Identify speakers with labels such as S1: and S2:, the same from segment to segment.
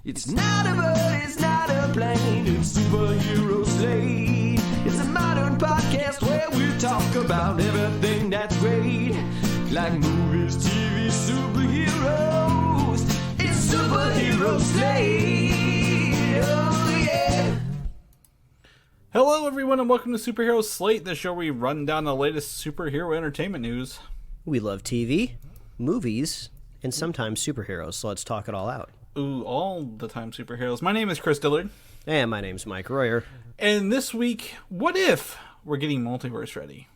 S1: It's not a bird, it's not a plane, it's Superhero Slate. It's a modern podcast where we talk about everything that's great, like movies, TV, superheroes. It's Superhero Slate. Oh yeah.
S2: Hello everyone and welcome to Superhero Slate, the show where we run down the latest superhero entertainment news.
S3: We love TV, movies, and sometimes superheroes, so let's talk it all out.
S2: Ooh, all the time superheroes. My name is Chris Dillard.
S3: And my name's Mike Royer.
S2: And this week, what if we're getting multiverse ready?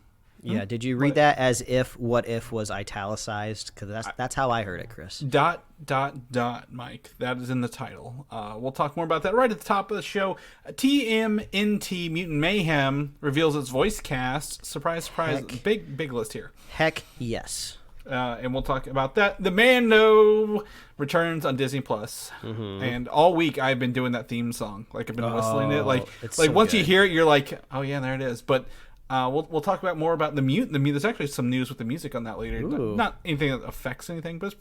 S3: Yeah, did you read that as if what if was italicized? Because that's how I heard it, Chris. ...
S2: Mike. That is in the title. We'll talk more about that right at the top of the show. TMNT Mutant Mayhem reveals its voice cast. Surprise, surprise. Big list here.
S3: Heck yes.
S2: And we'll talk about that. The Mando returns on Disney Plus, and all week I've been doing that theme song. Like I've been whistling it. Like
S3: so
S2: once
S3: good.
S2: you hear it, you're like, oh yeah, there it is. But we'll talk about more about the Mutant. There's actually some news with the music on that later. Not anything that affects anything, but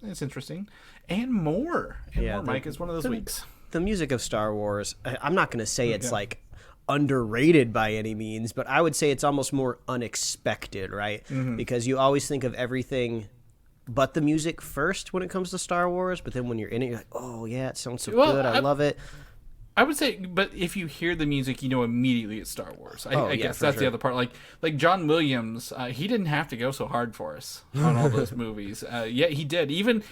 S2: it's interesting. And more. Mike. It's one of those weeks.
S3: The music of Star Wars. I'm not going to say it's like underrated by any means, but I would say it's almost more unexpected, right? Because you always think of everything but the music first when it comes to Star Wars, but then when you're in it, you're like, oh yeah, it sounds so good. I love it.
S2: I would say, but if you hear the music, you know immediately it's Star Wars. I guess that's the other part. Like John Williams, he didn't have to go so hard for us on all those movies. Yet he did. Even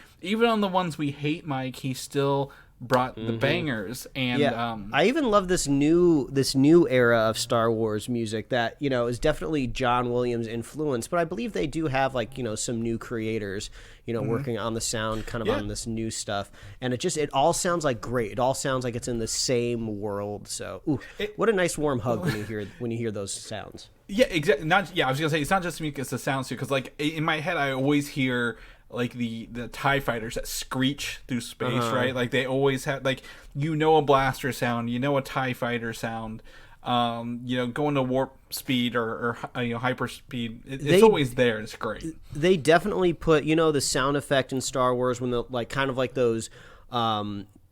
S2: on the ones we hate, Mike, he still brought the bangers. And
S3: I even love this new era of Star Wars music that is definitely John Williams influence, but I believe they do have some new creators working on the sound on this new stuff, and it all sounds like great. It all sounds like it's in the same world. So what a nice warm hug when you hear those sounds. Yeah, exactly.
S2: I was gonna say it's not just music; it's the sounds too. Because in my head, I always hear like the TIE fighters that screech through space, right? Like they always have a blaster sound, a TIE fighter sound, going to warp speed or hyper speed. It's always there. It's great.
S3: They definitely put the sound effect in Star Wars when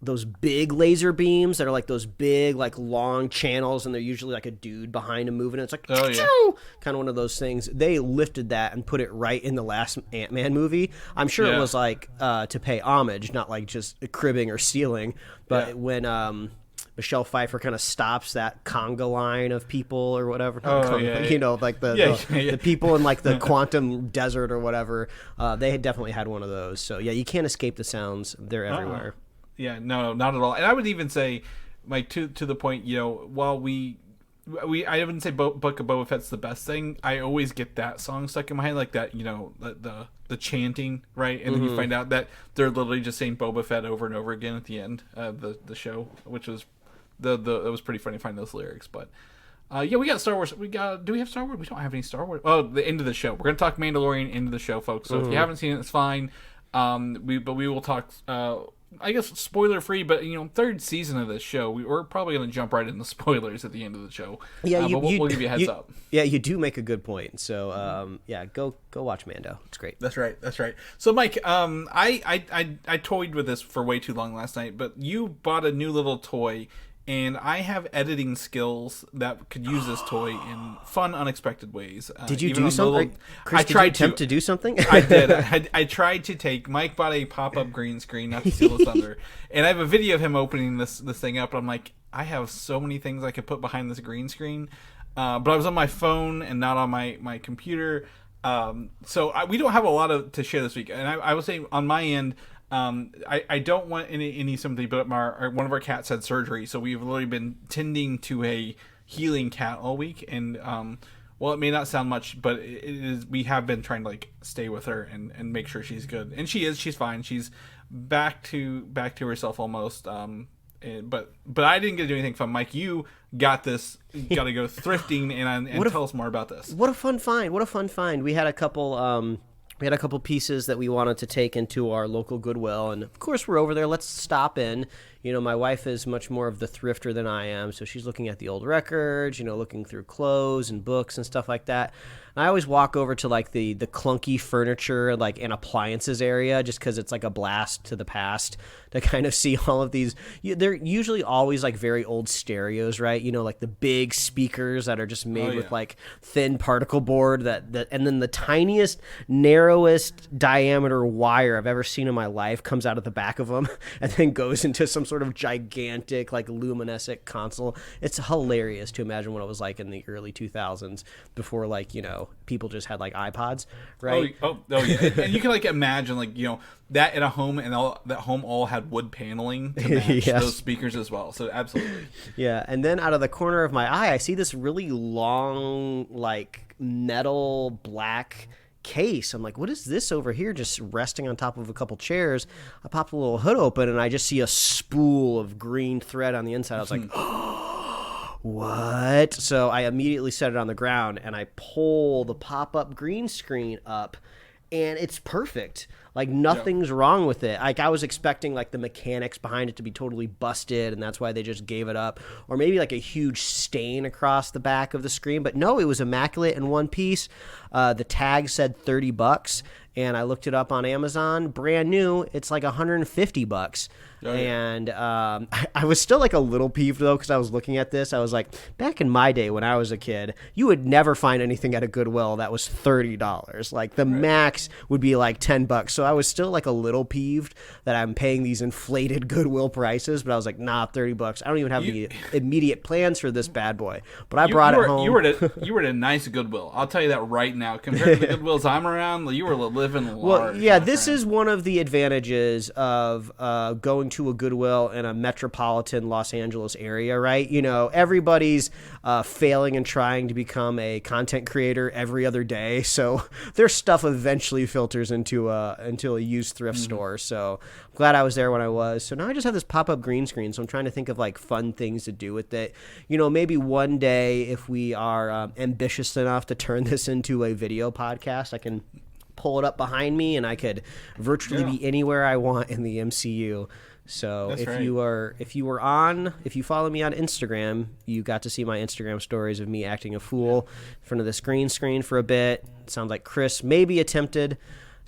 S3: those big laser beams that are like those big long channels, and they're usually like a dude behind him moving. It's like kind of one of those things. They lifted that and put it right in the last Ant-Man movie. I'm sure it was to pay homage, not like just cribbing or stealing. But when Michelle Pfeiffer kind of stops that conga line of people or whatever, the people in like the quantum desert or whatever, they had definitely had one of those. So yeah, you can't escape the sounds. They're everywhere.
S2: Yeah, no, not at all. And I would even say, like, to the point, while I wouldn't say Book of Boba Fett's the best thing, I always get that song stuck in my head, like that, the chanting, right? And then you find out that they're literally just saying Boba Fett over and over again at the end of the show, which was it was pretty funny to find those lyrics. But we got Star Wars. Do we have Star Wars? We don't have any Star Wars. Oh, the end of the show. We're gonna talk Mandalorian into the show, folks. So if you haven't seen it, it's fine. We will talk. I guess spoiler free, but third season of this show, we're probably going to jump right into spoilers at the end of the show. Yeah, but we'll give you a heads up.
S3: Yeah, you do make a good point. So go watch Mando. It's great.
S2: That's right. So Mike, I toyed with this for way too long last night, but you bought a new little toy. And I have editing skills that could use this toy in fun, unexpected ways.
S3: Did you do something? Chris, did you attempt to do something?
S2: I did. I tried to take... Mike bought a pop-up green screen, not to steal his thunder. And I have a video of him opening this thing up. And I'm like, I have so many things I could put behind this green screen. But I was on my phone and not on my computer. So we don't have a lot to share this week. And I would say on my end... I don't want any sympathy, but one of our cats had surgery, so we've literally been tending to a healing cat all week, and it may not sound much, but it is. We have been trying to stay with her and make sure she's good, and she's fine. She's back to herself almost. But I didn't get to do anything fun. Mike, you got this. You got to go thrifting and tell us more about this.
S3: What a fun find! We had a couple. We had a couple pieces that we wanted to take into our local Goodwill, and of course we're over there. Let's stop in, my wife is much more of the thrifter than I am, so she's looking at the old records, looking through clothes and books and stuff like that. And I always walk over to like the clunky furniture like and appliances area just because it's like a blast to the past to kind of see all of these. They're usually always like very old stereos, right? Like the big speakers that are just made with like thin particle board that and then the tiniest, narrowest diameter wire I've ever seen in my life comes out of the back of them and then goes into some sort of gigantic like luminescent console. It's hilarious to imagine what it was like in the early 2000s before like people just had like iPods, right?
S2: Oh yeah. And you can like imagine like that in a home, and that home all had wood paneling to match those speakers as well. So absolutely.
S3: Yeah, and then out of the corner of my eye, I see this really long like metal black case. I'm like, what is this over here just resting on top of a couple chairs? I popped a little hood open and I just see a spool of green thread on the inside. I was like, what? So I immediately set it on the ground and I pull the pop-up green screen up and it's perfect. Like nothing's wrong with it. Like I was expecting like the mechanics behind it to be totally busted and that's why they just gave it up, or maybe like a huge stain across the back of the screen, but no, it was immaculate in one piece. The tag said $30 and I looked it up on Amazon, brand new. It's like $150. Oh, yeah. And I was still like a little peeved though because I was looking at this. I was like, back in my day when I was a kid, you would never find anything at a Goodwill that was $30. Like the max would be like $10. So I was still like a little peeved that I'm paying these inflated Goodwill prices. But I was like, nah, $30. I don't even have the immediate plans for this bad boy. But I brought it home.
S2: You were at a nice Goodwill. I'll tell you that right now. Compared to the Goodwills I'm around, you were living large.
S3: Well, yeah, this is one of the advantages of going to a Goodwill in a metropolitan Los Angeles area, right? Everybody's failing and trying to become a content creator every other day, so their stuff eventually filters into a used thrift store. So I'm glad I was there when I was. So now I just have this pop-up green screen, so I'm trying to think of like fun things to do with it. Maybe one day if we are ambitious enough to turn this into a video podcast, I can pull it up behind me and I could virtually be anywhere I want in the MCU. So if you follow me on Instagram, you got to see my Instagram stories of me acting a fool in front of this green screen for a bit. It sounds like Chris maybe attempted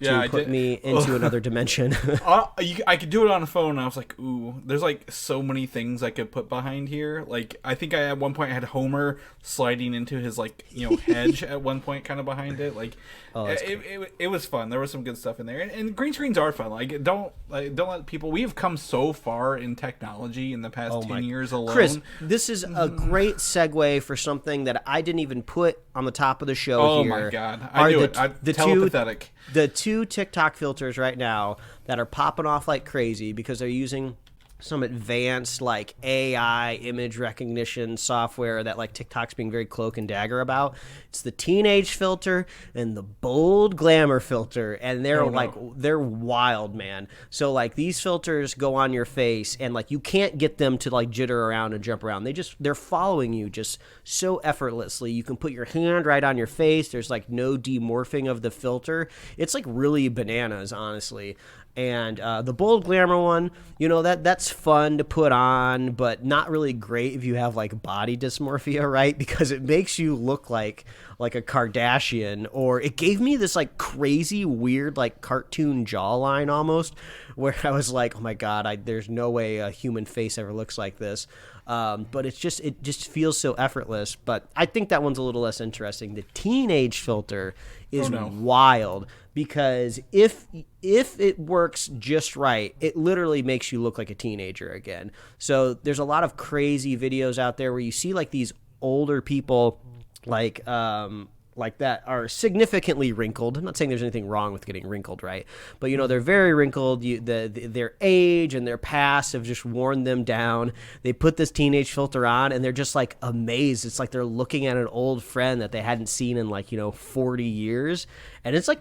S3: to put me into another dimension.
S2: I could do it on a phone, and I was like, ooh, there's like so many things I could put behind here. Like I think at one point I had Homer sliding into his like hedge at one point, kind of behind it. Like it was fun. There was some good stuff in there, and green screens are fun. Like don't let people. We have come so far in technology in the past 10 years alone.
S3: Chris, this is a great segue for something that I didn't even put on the top of the show here.
S2: Oh my god, I knew it. Telepathetic.
S3: The two TikTok filters right now that are popping off like crazy because they're using some advanced like AI image recognition software that like TikTok's being very cloak and dagger about. It's the teenage filter and the bold glamour filter, and they're they're wild, man. So like these filters go on your face and like you can't get them to like jitter around and jump around. They're following you just so effortlessly. You can put your hand right on your face. There's like no demorphing of the filter. It's like really bananas, honestly. And the bold glamour one, that's fun to put on, but not really great if you have like body dysmorphia, right? Because it makes you look like a Kardashian, or it gave me this like crazy weird like cartoon jawline almost, where I was like, oh my god, there's no way a human face ever looks like this. But it just feels so effortless. But I think that one's a little less interesting. The teenage filter is wild, because if it works just right, it literally makes you look like a teenager again. So there's a lot of crazy videos out there where you see like these older people like that are significantly wrinkled. I'm not saying there's anything wrong with getting wrinkled, right? But they're very wrinkled. Their age and their past have just worn them down. They put this teenage filter on and they're just like amazed. It's like they're looking at an old friend that they hadn't seen in like 40 years, and it's like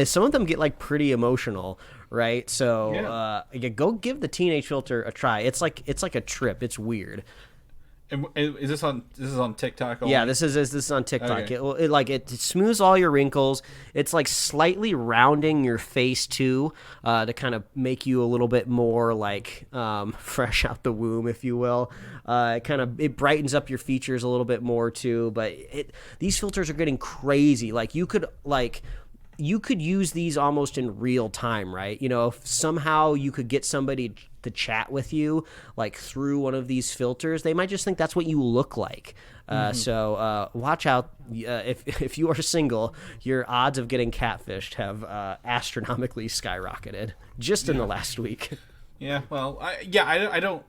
S3: some of them get like pretty emotional, right? So go give the teenage filter a try. It's like a trip. It's weird.
S2: And is this on TikTok only?
S3: Yeah, this is on TikTok.
S2: Okay.
S3: It smooths all your wrinkles. It's like slightly rounding your face too, to kind of make you a little bit more like fresh out the womb, if you will. It brightens up your features a little bit more too. But these filters are getting crazy. Like you could use these almost in real time, right? If somehow you could get somebody to chat with you like through one of these filters, they might just think that's what you look like. So watch out. If you are single, your odds of getting catfished have astronomically skyrocketed just in the last week.
S2: Yeah, well,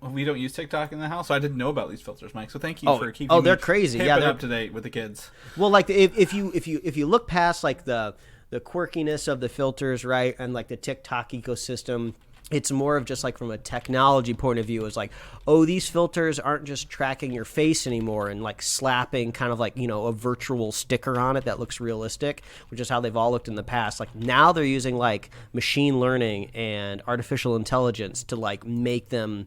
S2: we don't use TikTok in the house, so I didn't know about these filters, Mike. So thank you for keeping me
S3: they're crazy. Yeah, they're
S2: up to date with the kids.
S3: Well, like if you look past like the quirkiness of the filters, right, and like the TikTok ecosystem, it's more of just like from a technology point of view. It's like, these filters aren't just tracking your face anymore and like slapping kind of like, a virtual sticker on it that looks realistic, which is how they've all looked in the past. Like now they're using like machine learning and artificial intelligence to like make them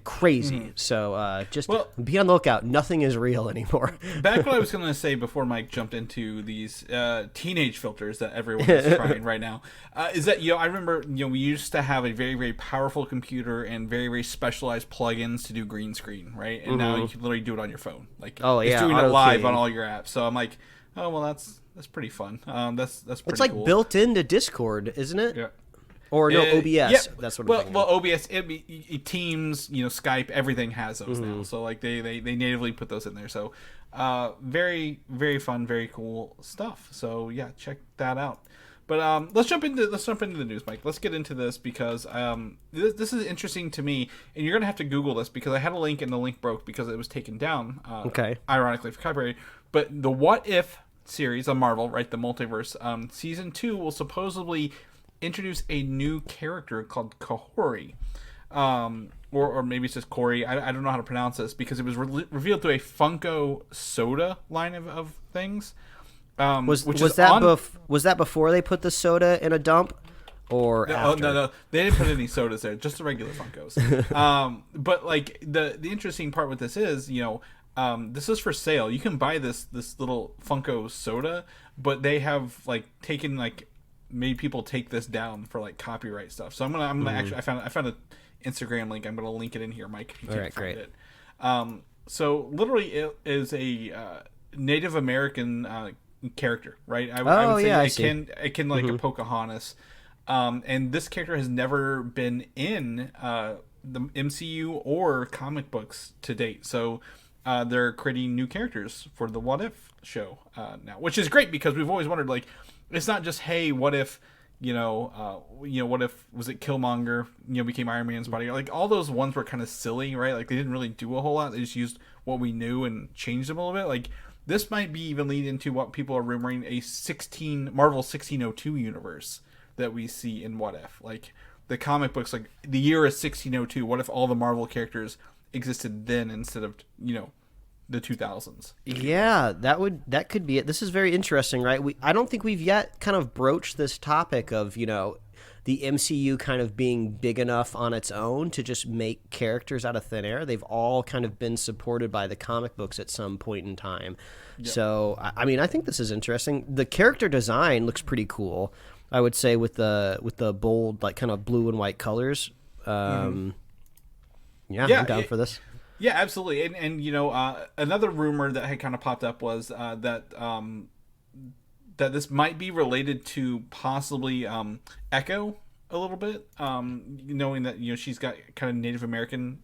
S3: crazy. So just be on the lookout. Nothing is real anymore.
S2: Back what I was going to say before Mike jumped into these teenage filters that everyone is trying right now is that I remember we used to have a very, very powerful computer and very, very specialized plugins to do green screen, right? And now you can literally do it on your phone. Like it's doing it live on all your apps. So I'm like, well, that's pretty fun. That's pretty
S3: It's like
S2: cool.
S3: built into Discord, isn't it?
S2: Yeah.
S3: Or no, OBS.
S2: Yeah,
S3: that's what I'm thinking.
S2: Well, OBS, Teams, Skype, everything has those now. So like they natively put those in there. So very, very fun, very cool stuff. So yeah, check that out. But let's jump into the news, Mike. Let's get into this because this is interesting to me, and you're gonna have to Google this because I had a link and the link broke because it was taken down. Ironically for copyright. But the What If series on Marvel, right? The multiverse. Season 2 will supposedly introduce a new character called Kahori, or maybe it's just Corey. I don't know how to pronounce this because it was revealed through a Funko soda line of things.
S3: Was that before they put the soda in a dump, or after?
S2: No, they didn't put any sodas there, just the regular Funkos. But like the interesting part with this is, this is for sale. You can buy this little Funko soda, but they have like taken like made people take this down for like copyright stuff. So I'm gonna actually I found an Instagram link. I'm gonna link it in here, Mike. If you can't find it. So literally it is a Native American character, right? I would say it can like a Pocahontas. And this character has never been in the MCU or comic books to date. So they're creating new characters for the What If show now, which is great because we've always wondered, like, it's not just, hey, what if, what if, was it Killmonger, became Iron Man's body? Like, all those ones were kind of silly, right? Like, they didn't really do a whole lot. They just used what we knew and changed them a little bit. Like, this might be even lead into what people are rumoring, a Marvel 1602 universe that we see in What If. Like, the comic books, like, the year is 1602. What if all the Marvel characters existed then instead of, the 2000s?
S3: Yeah, that could be it. This is very interesting, right? I don't think we've yet kind of broached this topic of, the MCU kind of being big enough on its own to just make characters out of thin air. They've all kind of been supported by the comic books at some point in time. Yep. So, I think this is interesting. The character design looks pretty cool, I would say, with the bold, like, kind of blue and white colors. Yeah, I'm down for this.
S2: Yeah, absolutely. And another rumor that had kind of popped up was that this might be related to possibly Echo a little bit, knowing that she's got kind of Native American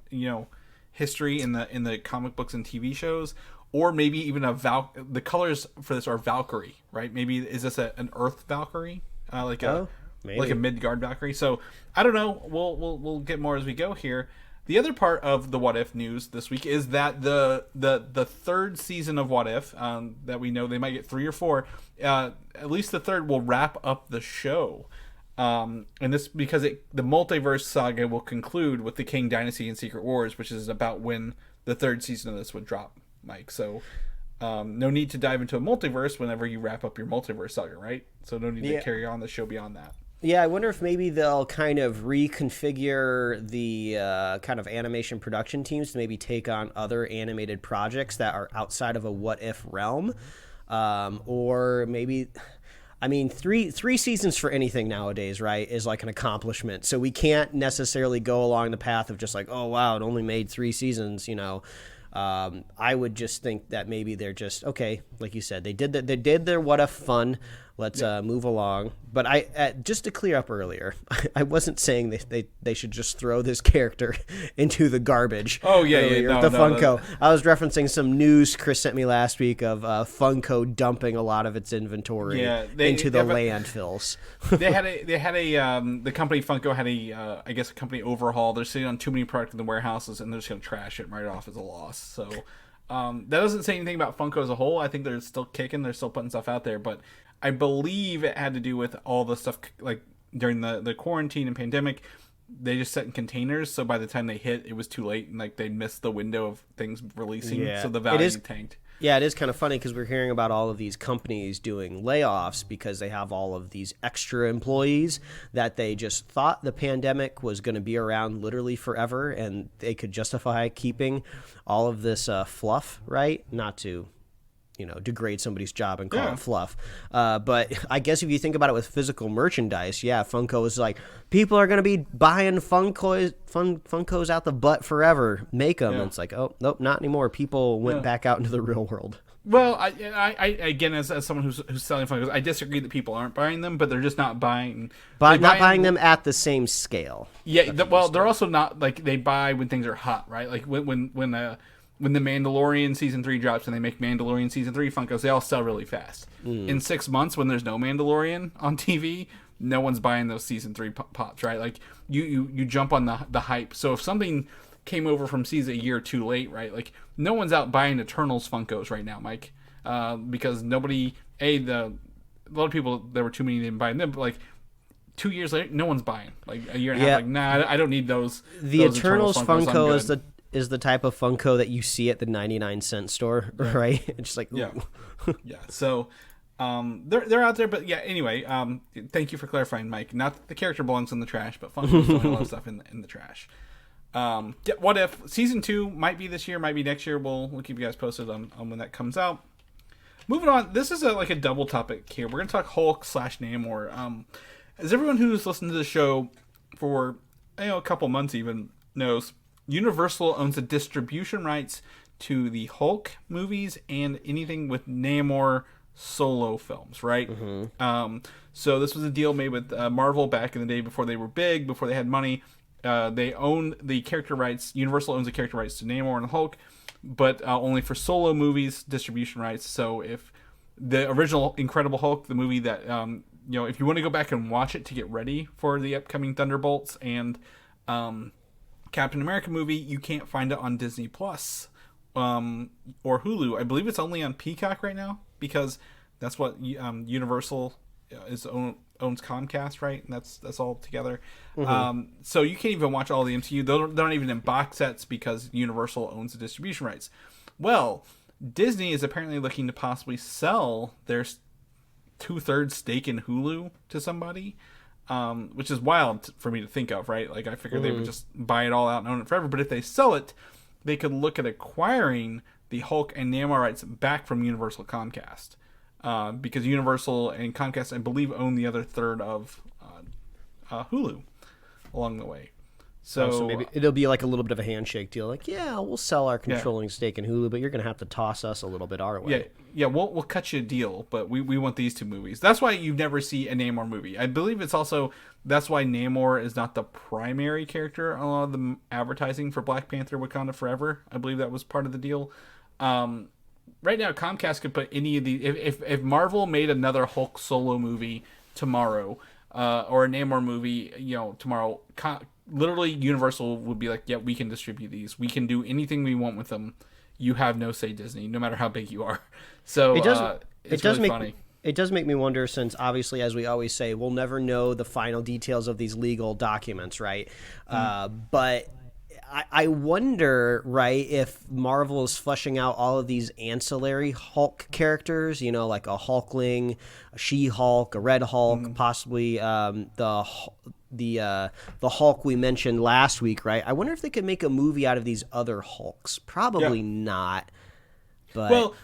S2: history in the comic books and TV shows, or maybe even the colors for this are Valkyrie, right? Maybe is this an Earth Valkyrie, like a Midgard Valkyrie? So I don't know. We'll get more as we go here. The other part of the What If news this week is that the third season of What If, that we know they might get 3 or 4, at least the third will wrap up the show. And this because the multiverse saga will conclude with the Kang Dynasty and Secret Wars, which is about when the third season of this would drop, Mike. So no need to dive into a multiverse whenever you wrap up your multiverse saga, right? So no need to carry on the show beyond that.
S3: Yeah, I wonder if maybe they'll kind of reconfigure the kind of animation production teams to maybe take on other animated projects that are outside of a what if realm, or maybe. I mean, three seasons for anything nowadays, right, is like an accomplishment. So we can't necessarily go along the path of just like, oh wow, it only made 3 seasons, you know. I would just think that maybe they're just okay, like you said, they did their what if fun. Let's move along. But just to clear up earlier, I wasn't saying they should just throw this character into the garbage.
S2: Oh yeah,
S3: the Funko. I was referencing some news Chris sent me last week of Funko dumping a lot of its inventory into the landfills.
S2: they had the company Funko had I guess a company overhaul. They're sitting on too many products in the warehouses and they're just gonna trash it right off as a loss. So that doesn't say anything about Funko as a whole. I think they're still kicking. They're still putting stuff out there, but I believe it had to do with all the stuff like during the quarantine and pandemic. They just set in containers, so by the time they hit, it was too late, and like they missed the window of things releasing. Yeah. So the value tanked.
S3: Yeah, it is kind of funny because we're hearing about all of these companies doing layoffs because they have all of these extra employees that they just thought the pandemic was going to be around literally forever, and they could justify keeping all of this fluff, right? Not to degrade somebody's job and call it fluff. But I guess if you think about it with physical merchandise, Funko is like, people are going to be buying Funkos out the butt forever. Make them. Yeah. And it's like, oh, nope, not anymore. People went back out into the real world.
S2: Well, I again, as someone who's selling Funkos, I disagree that people aren't buying them, but they're just not buying...
S3: Not buying them at the same scale.
S2: Yeah, they're also not, like, they buy when things are hot, right? Like, when the Mandalorian Season 3 drops and they make Mandalorian Season 3 Funkos, they all sell really fast. In 6 months, when there's no Mandalorian on TV, no one's buying those Season 3 pops, right? Like, you jump on the hype. So if something came over from season a year too late, right? Like, no one's out buying Eternals Funkos right now, Mike. Because nobody... a lot of people, there were too many didn't buy them, but, like, 2 years later, no one's buying. Like, a year and a half, like, nah, I don't need those.
S3: The Eternals Funko is the type of Funko that you see at the 99-cent store, right? It's just like, ooh.
S2: Yeah. So they're out there, but yeah. Anyway, thank you for clarifying, Mike. Not that the character belongs in the trash, but Funko's doing a lot of stuff in the trash. What if season 2 might be this year, might be next year? We'll keep you guys posted on when that comes out. Moving on, this is a double topic here. We're gonna talk Hulk / Namor. As everyone who's listened to the show for a couple months even knows, Universal owns the distribution rights to the Hulk movies and anything with Namor solo films, right? Mm-hmm. So this was a deal made with Marvel back in the day before they were big, before they had money. They own the character rights. Universal owns the character rights to Namor and Hulk, but only for solo movies, distribution rights. So if the original Incredible Hulk, the movie that, if you want to go back and watch it to get ready for the upcoming Thunderbolts and Captain America movie, you can't find it on Disney Plus or Hulu. I believe it's only on Peacock right now because that's what Universal owns Comcast, right? And that's all together. Mm-hmm. So you can't even watch all the MCU. They're not even in box sets because Universal owns the distribution rights. Well, Disney is apparently looking to possibly sell their 2/3 stake in Hulu to somebody. Which is wild for me to think of, right? Like, I figured they would just buy it all out and own it forever. But if they sell it, they could look at acquiring the Hulk and Namor rights back from Universal Comcast. Because Universal and Comcast, I believe, own the other third of Hulu along the way.
S3: So maybe it'll be like a little bit of a handshake deal. Like, we'll sell our controlling stake in Hulu, but you're going to have to toss us a little bit our way.
S2: Yeah, we'll cut you a deal, but we want these 2 movies. That's why you never see a Namor movie. I believe that's why Namor is not the primary character on a lot of the advertising for Black Panther Wakanda Forever. I believe that was part of the deal. Right now, Comcast could put any of the... If Marvel made another Hulk solo movie tomorrow, or a Namor movie, tomorrow... Literally, Universal would be like, yeah, we can distribute these. We can do anything we want with them. You have no say, Disney, no matter how big you are. So it's really funny.
S3: It does make me wonder, since obviously, as we always say, we'll never know the final details of these legal documents, right? But I wonder, right, if Marvel is fleshing out all of these ancillary Hulk characters, like a Hulkling, a She-Hulk, a Red Hulk, possibly the Hulk we mentioned last week, right? I wonder if they could make a movie out of these other Hulks. Probably not. But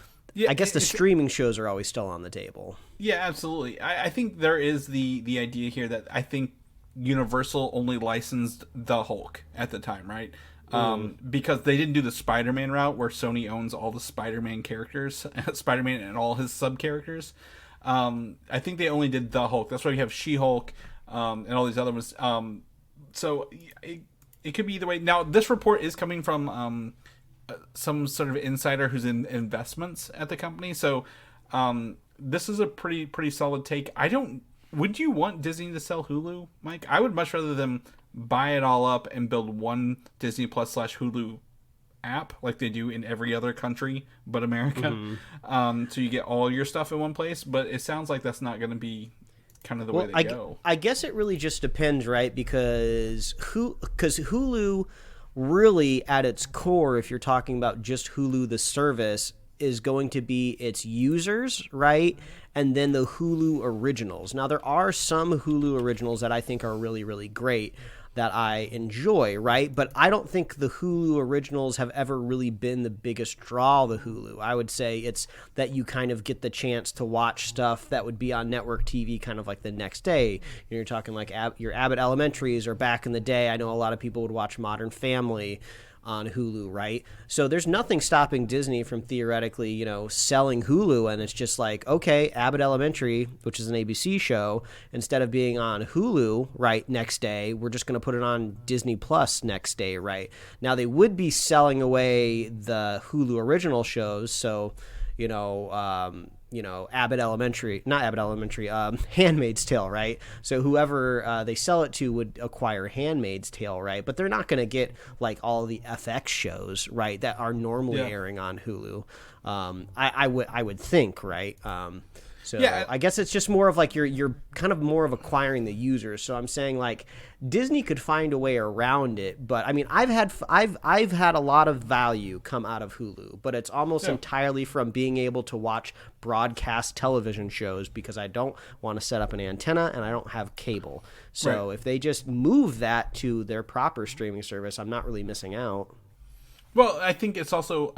S3: I guess the streaming shows are always still on the table.
S2: Yeah, absolutely. I think there is the idea here that I think Universal only licensed the Hulk at the time, right? Because they didn't do the Spider-Man route where Sony owns all the Spider-Man characters, Spider-Man and all his sub-characters. I think they only did the Hulk. That's why we have She-Hulk and all these other ones. So it could be either way. Now, this report is coming from some sort of insider who's in investments at the company. So this is a pretty solid take. Would you want Disney to sell Hulu, Mike? I would much rather them buy it all up and build one Disney Plus / Hulu app like they do in every other country but America. So you get all your stuff in one place. But it sounds like that's not going to be kind of the way they go.
S3: I guess it really just depends, right? Because Hulu really at its core, if you're talking about just Hulu, the service, is going to be its users, right? And then the Hulu originals. Now, there are some Hulu originals that I think are really, really great that I enjoy, right? But I don't think the Hulu originals have ever really been the biggest draw of the Hulu. I would say it's that you kind of get the chance to watch stuff that would be on network TV kind of like the next day. You're talking like your Abbott Elementaries, or back in the day, I know a lot of people would watch Modern Family on Hulu, right? So there's nothing stopping Disney from theoretically, selling Hulu, and it's just like, okay, Abbott Elementary, which is an ABC show, instead of being on Hulu, right, next day, we're just going to put it on Disney Plus next day, right? Now, they would be selling away the Hulu original shows, so, Abbott Elementary, not Abbott Elementary, Handmaid's Tale, right? So whoever they sell it to would acquire Handmaid's Tale, right? But they're not going to get like all the FX shows, right, that are normally airing on Hulu. I would think, right? I guess it's just more of like you're kind of more of acquiring the users. So I'm saying like Disney could find a way around it, but I mean I've had a lot of value come out of Hulu, but it's almost entirely from being able to watch broadcast television shows because I don't want to set up an antenna and I don't have cable. So if they just move that to their proper streaming service, I'm not really missing out.
S2: Well, I think it's also,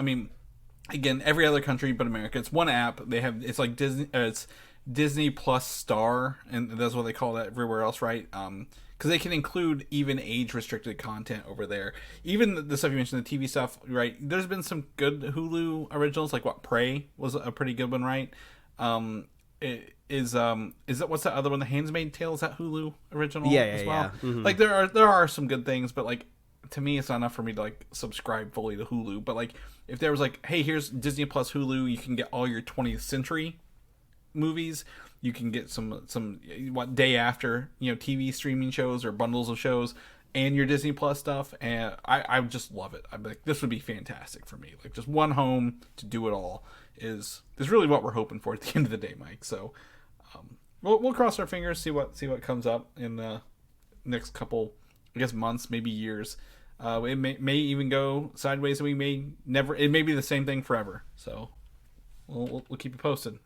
S2: again, every other country but America, it's one app. It's like Disney. It's Disney Plus Star, and that's what they call that everywhere else, right? Because they can include even age-restricted content over there. Even the stuff you mentioned, the TV stuff, right? There's been some good Hulu originals, like Prey was a pretty good one, right? What's that other one? The Handmaid's Tale, is that Hulu original as well? Mm-hmm. Like there are some good things, but like to me, it's not enough for me to like subscribe fully to Hulu. But like if there was like, hey, here's Disney Plus Hulu, you can get all your 20th century movies. You can get some day after TV streaming shows or bundles of shows and your Disney Plus stuff, and I just love it. I'm like, this would be fantastic for me. Like just one home to do it all is really what we're hoping for at the end of the day, Mike. So we'll cross our fingers, see what comes up in the next couple, I guess, months, maybe years. It may even go sideways, and we may never. It may be the same thing forever. So we'll keep you posted.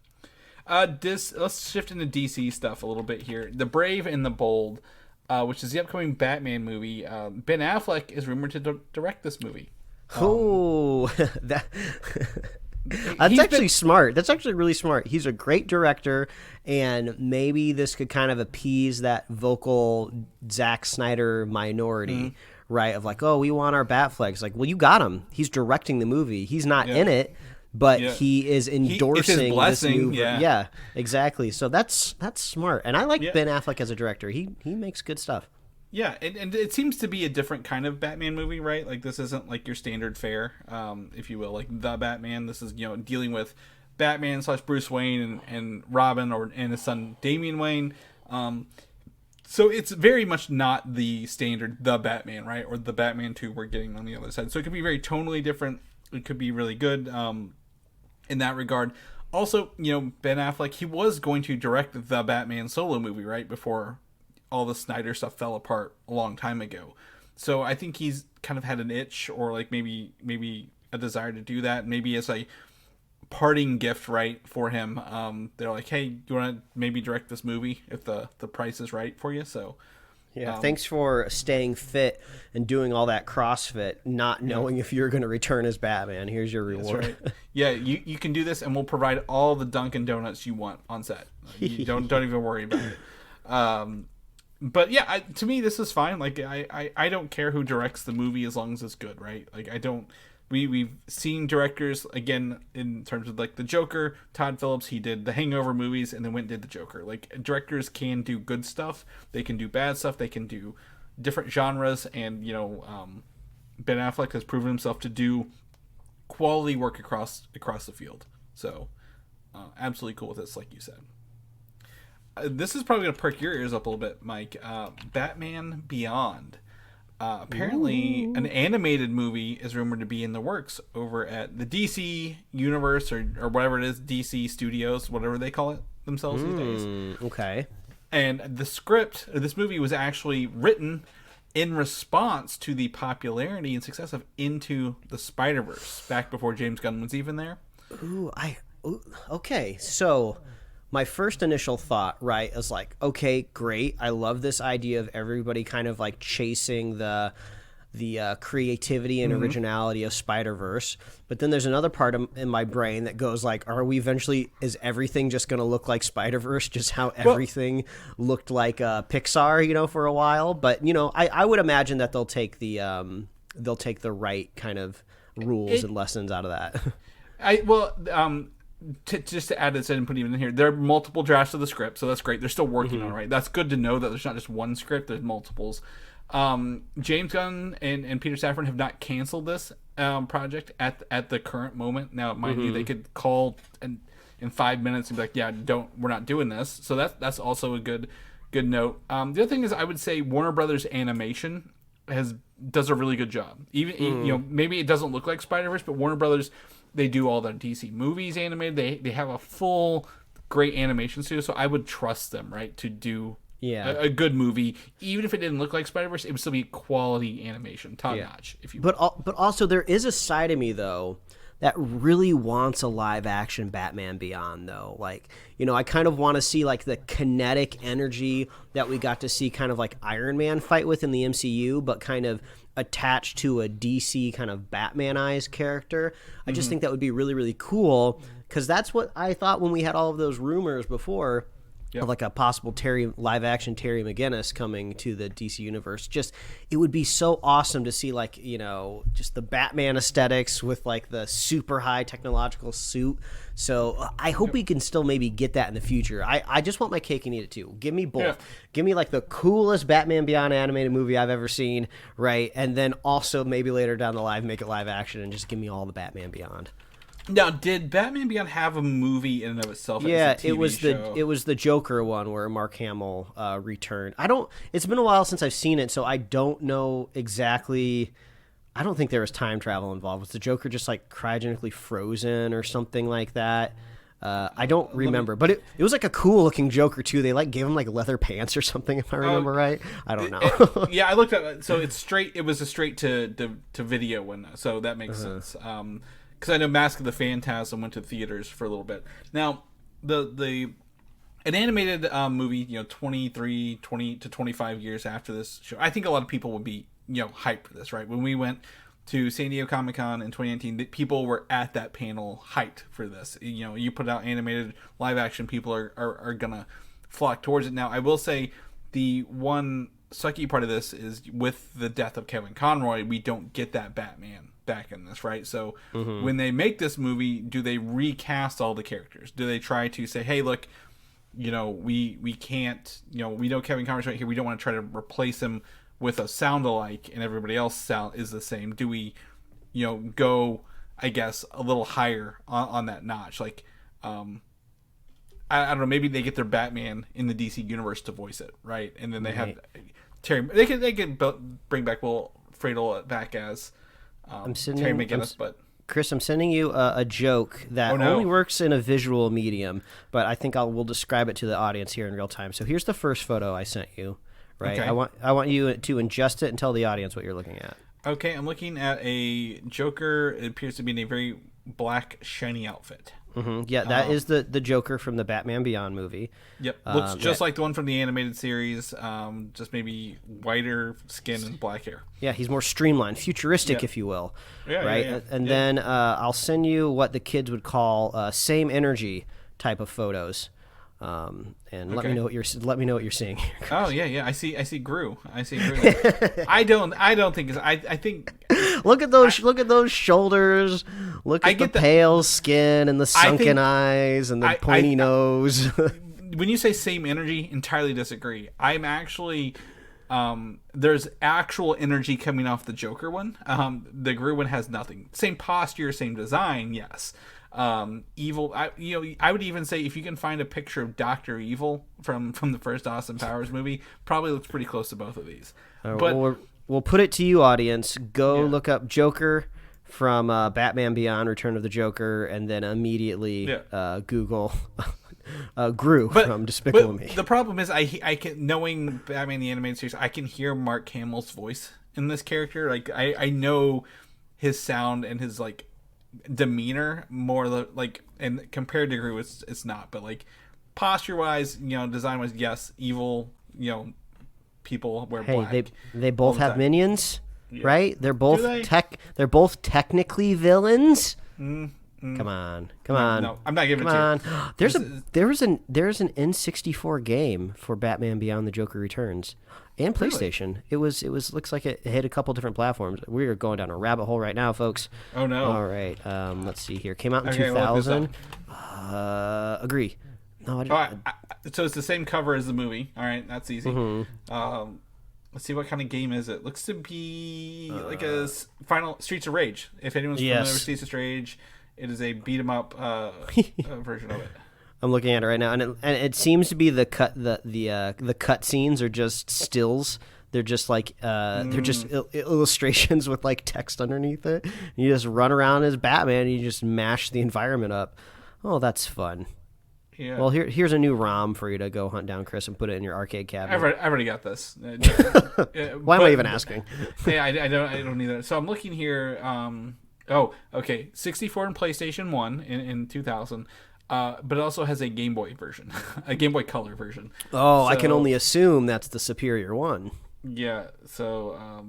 S2: Let's shift into DC stuff a little bit here. The Brave and the Bold, which is the upcoming Batman movie. Ben Affleck is rumored to direct this movie.
S3: That's actually smart. That's actually really smart. He's a great director, and maybe this could kind of appease that vocal Zack Snyder minority, right? Of like, oh, we want our Batfleck. Like, well, you got him. He's directing the movie. He's not in it. But he is endorsing this new. Yeah, exactly. So that's smart, and I like Ben Affleck as a director. He makes good stuff.
S2: Yeah, and it seems to be a different kind of Batman movie, right? Like this isn't like your standard fare, if you will, like the Batman. This is dealing with Batman / Bruce Wayne and Robin and his son Damien Wayne. So it's very much not the standard the Batman, right, or the Batman 2 we're getting on the other side. So it could be very tonally different. It could be really good in that regard. Also, Ben Affleck, he was going to direct the Batman solo movie, right, before all the Snyder stuff fell apart a long time ago. So I think he's kind of had an itch, or like maybe a desire to do that, maybe as a parting gift, right, for him. They're like, hey, you want to maybe direct this movie if the price is right for you? So
S3: yeah, thanks for staying fit and doing all that CrossFit, not knowing if you're going to return as Batman. Here's your reward.
S2: That's right. Yeah, you can do this, and we'll provide all the Dunkin' Donuts you want on set. You don't even worry about it. But yeah, to me, this is fine. Like, I don't care who directs the movie as long as it's good, right? Like, I don't. We've seen directors, again, in terms of like the Joker, Todd Phillips, he did the Hangover movies and then went and did the Joker. Like, directors can do good stuff, they can do bad stuff, they can do different genres, and Ben Affleck has proven himself to do quality work across the field. So absolutely cool with this, like you said. This is probably going to perk your ears up a little bit, Mike. Batman Beyond. Apparently, an animated movie is rumored to be in the works over at the DCUniverse or whatever it is, DC Studios, whatever they call it themselves these days.
S3: Okay.
S2: And the script of this movie was actually written in response to the popularity and success of Into the Spider-Verse, back before James Gunn was even there.
S3: Okay, so my first initial thought, right, is like, okay, great. I love this idea of everybody kind of like chasing the creativity and originality of Spider-Verse. But then there's another part in my brain that goes like, is everything just going to look like Spider-Verse, just how everything looked like Pixar, for a while? But, I would imagine that they'll take the right kind of rules and lessons out of that. Just to add this, I didn't put it even in here. There are multiple drafts of the script, so that's great. They're still working on it, right? That's good to know that there's not just one script, there's multiples. James Gunn and Peter Safran have not canceled this project at the current moment. Now, mind you, they could call in 5 minutes and be like, yeah, we're not doing this. So that's also a good note. The other thing is, I would say Warner Brothers Animation does a really good job. Even maybe it doesn't look like Spider-Verse, but Warner Brothers, they do all the DC movies animated. They have a full great animation studio, so I would trust them, right, to do a good movie. Even if it didn't look like Spider-Verse, it would still be quality animation, top notch. But also there is a side of me though that really wants a live action Batman Beyond though. Like, I kind of want to see like the kinetic energy that we got to see kind of like Iron Man fight with in the MCU, but kind of attached to a DC kind of Batmanized character. I just think that would be really, really cool, because that's what I thought when we had all of those rumors before of like a possible live action Terry McGinnis coming to the DC universe. Just, it would be so awesome to see like, just the Batman aesthetics with like the super high technological suit. So I hope we can still maybe get that in the future. I just want my cake and eat it too. Give me both. Yeah. Give me like the coolest Batman Beyond animated movie I've ever seen, right? And then also maybe later down the line make it live action and just give me all the Batman Beyond.
S2: Now, did Batman Beyond have a movie in and of itself?
S3: Yeah,
S2: it was
S3: the Joker one where Mark Hamill returned. It's been a while since I've seen it, so I don't know exactly. I don't think there was time travel involved. Was the Joker just like cryogenically frozen or something like that? I don't remember, but it was like a cool looking Joker too. They like gave him like leather pants or something, if I remember right. I don't know.
S2: Yeah, I looked at it. So it's straight. It was a straight to video one, so that makes sense. Because I know Mask of the Phantasm went to theaters for a little bit. Now, an animated movie, 20 to 25 years after this show, I think a lot of people would be, hyped for this, right? When we went to San Diego Comic-Con in 2019, people were at that panel hyped for this. You put out animated live action, people are going to flock towards it. Now, I will say the one sucky part of this is with the death of Kevin Conroy, we don't get that Batman back in this, right? So when they make this movie, do they recast all the characters? Do they try to say, hey, look, we can't, we know Kevin Conroy's right here, we don't want to try to replace him with a sound-alike and everybody else is the same? Do we go, I guess, a little higher on that notch? Like I don't know, maybe they get their Batman in the DC universe to voice it, right? And then they have Terry, they can bring back Will Friedle back as Terry McGinnis, but
S3: Chris, I'm sending you a joke that only works in a visual medium, but I think we'll describe it to the audience here in real time. So here's the first photo I sent you, right? Okay. I want you to ingest it and tell the audience what you're looking at.
S2: Okay, I'm looking at a Joker. It appears to be in a very black, shiny outfit.
S3: Mm-hmm. Yeah, that is the Joker from the Batman Beyond movie.
S2: Yep, looks just like the one from the animated series, just maybe whiter skin and black hair.
S3: Yeah, he's more streamlined, futuristic, if you will.
S2: Yeah,
S3: right.
S2: Yeah.
S3: And then I'll send you what the kids would call same energy type of photos. And let me know what you're seeing here.
S2: Oh yeah. I see Gru. I don't think it's. I think.
S3: Look at those shoulders. Look at the pale skin and the sunken eyes and the pointy nose.
S2: When you say same energy, entirely disagree. I'm actually. There's actual energy coming off the Joker one. The Gru one has nothing. Same posture, same design, yes. Evil. I would even say if you can find a picture of Dr. Evil from the first Austin Powers movie, probably looks pretty close to both of these. But
S3: we'll put it to you, audience. Go look up Joker from Batman Beyond: Return of the Joker, and then immediately Google Gru from Despicable Me.
S2: The problem is, I can, knowing Batman the Animated Series, I can hear Mark Hamill's voice in this character. Like I know his sound and his like demeanor more like, and compared to Gru, it's not. But like posture wise, design wise, yes, evil. People wear black.
S3: They both have minions, right? They're both They're both technically villains. Come on.
S2: No, I'm not giving it to
S3: you. There's an N64 game for Batman Beyond the Joker Returns and PlayStation. Really? It was looks like it hit a couple different platforms. We are going down a rabbit hole right now, folks.
S2: Oh no.
S3: All right. Let's see here. Came out in 2000. Agree. No,
S2: so it's the same cover as the movie. All right, that's easy.
S3: Mm-hmm.
S2: Let's see, what kind of game is it? Looks to be like a final Streets of Rage. If anyone's familiar with Streets of Rage, it is a beat 'em up version of it.
S3: I'm looking at it right now, and it seems to be the cut scenes are just stills. They're just like they're just illustrations with like text underneath it. You just run around as Batman, and you just mash the environment up. Oh, that's fun. Yeah. Well, here's a new ROM for you to go hunt down, Chris, and put it in your arcade cabinet.
S2: I've already got this.
S3: Why am I even asking?
S2: Yeah, I don't need that. So I'm looking here. Okay, 64 in PlayStation 1 in 2000, but it also has a Game Boy version, a Game Boy Color version.
S3: Oh, I can only assume that's the superior one.
S2: Yeah. So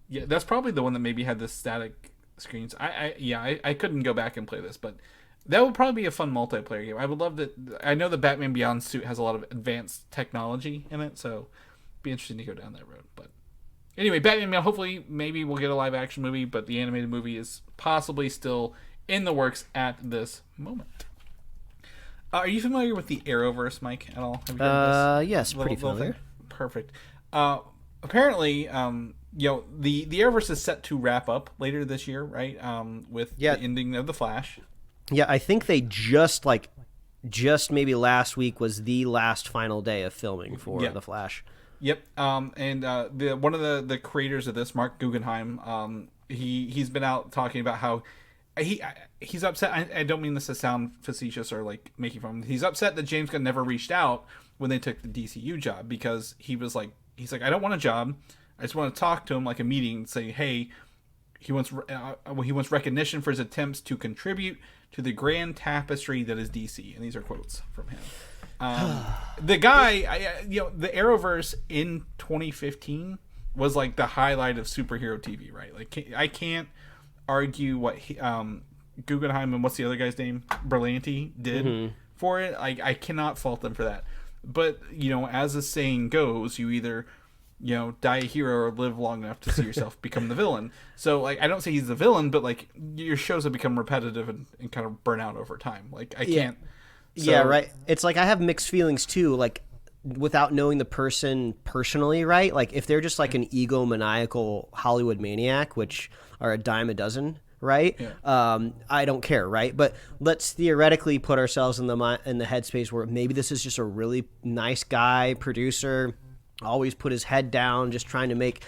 S2: that's probably the one that maybe had the static screens. I couldn't go back and play this, but. That would probably be a fun multiplayer game. I would love that. I know the Batman Beyond suit has a lot of advanced technology in it, so it'd be interesting to go down that road. But anyway, Batman Beyond, hopefully, maybe we'll get a live action movie, but the animated movie is possibly still in the works at this moment. Are you familiar with the Arrowverse, Mike, at all? Have you heard this?
S3: Yes, pretty familiar.
S2: Perfect. Apparently, the Arrowverse is set to wrap up later this year, right? With the ending of The Flash.
S3: Yeah, I think they just maybe last week was the last final day of filming for The Flash.
S2: Yep. And one of the creators of this, Mark Guggenheim, he's been out talking about how he's upset. I don't mean this to sound facetious or like making fun. He's upset that James Gunn never reached out when they took the DCU job, because he's like, I don't want a job. I just want to talk to him like a meeting and say, hey, he wants recognition for his attempts to contribute to the grand tapestry that is DC. And these are quotes from him. The guy, the Arrowverse in 2015 was like the highlight of superhero TV, right? Like, I can't argue what Guggenheim and what's the other guy's name? Berlanti did for it. I cannot fault them for that. But, as the saying goes, you either die a hero or live long enough to see yourself become the villain. So, like, I don't say he's the villain, but, like, your shows have become repetitive and kind of burn out over time. Like, I can't. So,
S3: yeah, right. It's like I have mixed feelings, too, like, without knowing the person personally, right? Like, if they're just, like, an egomaniacal Hollywood maniac, which are a dime a dozen, right? Yeah. I don't care, right? But let's theoretically put ourselves in the headspace where maybe this is just a really nice guy, producer, always put his head down, just trying to make,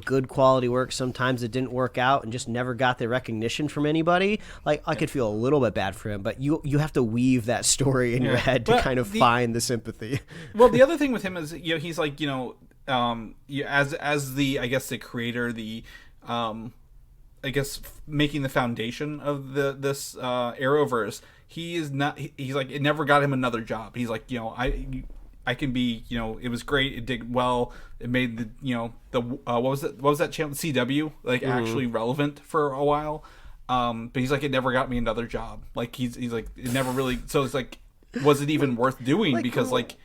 S3: good quality work. Sometimes it didn't work out and just never got the recognition from anybody. Like, I could feel a little bit bad for him, but you have to weave that story in your head to kind of find the sympathy.
S2: Well, the other thing with him is, he's like, as the, I guess, the creator, the I guess making the foundation of this Arrowverse. He's like, it never got him another job. He's like, I can be, it was great. It did well. It made what was that channel, CW, like actually relevant for a while. But he's like, it never got me another job. Like he's like, it never really. So it's like, was it even worth doing? Because like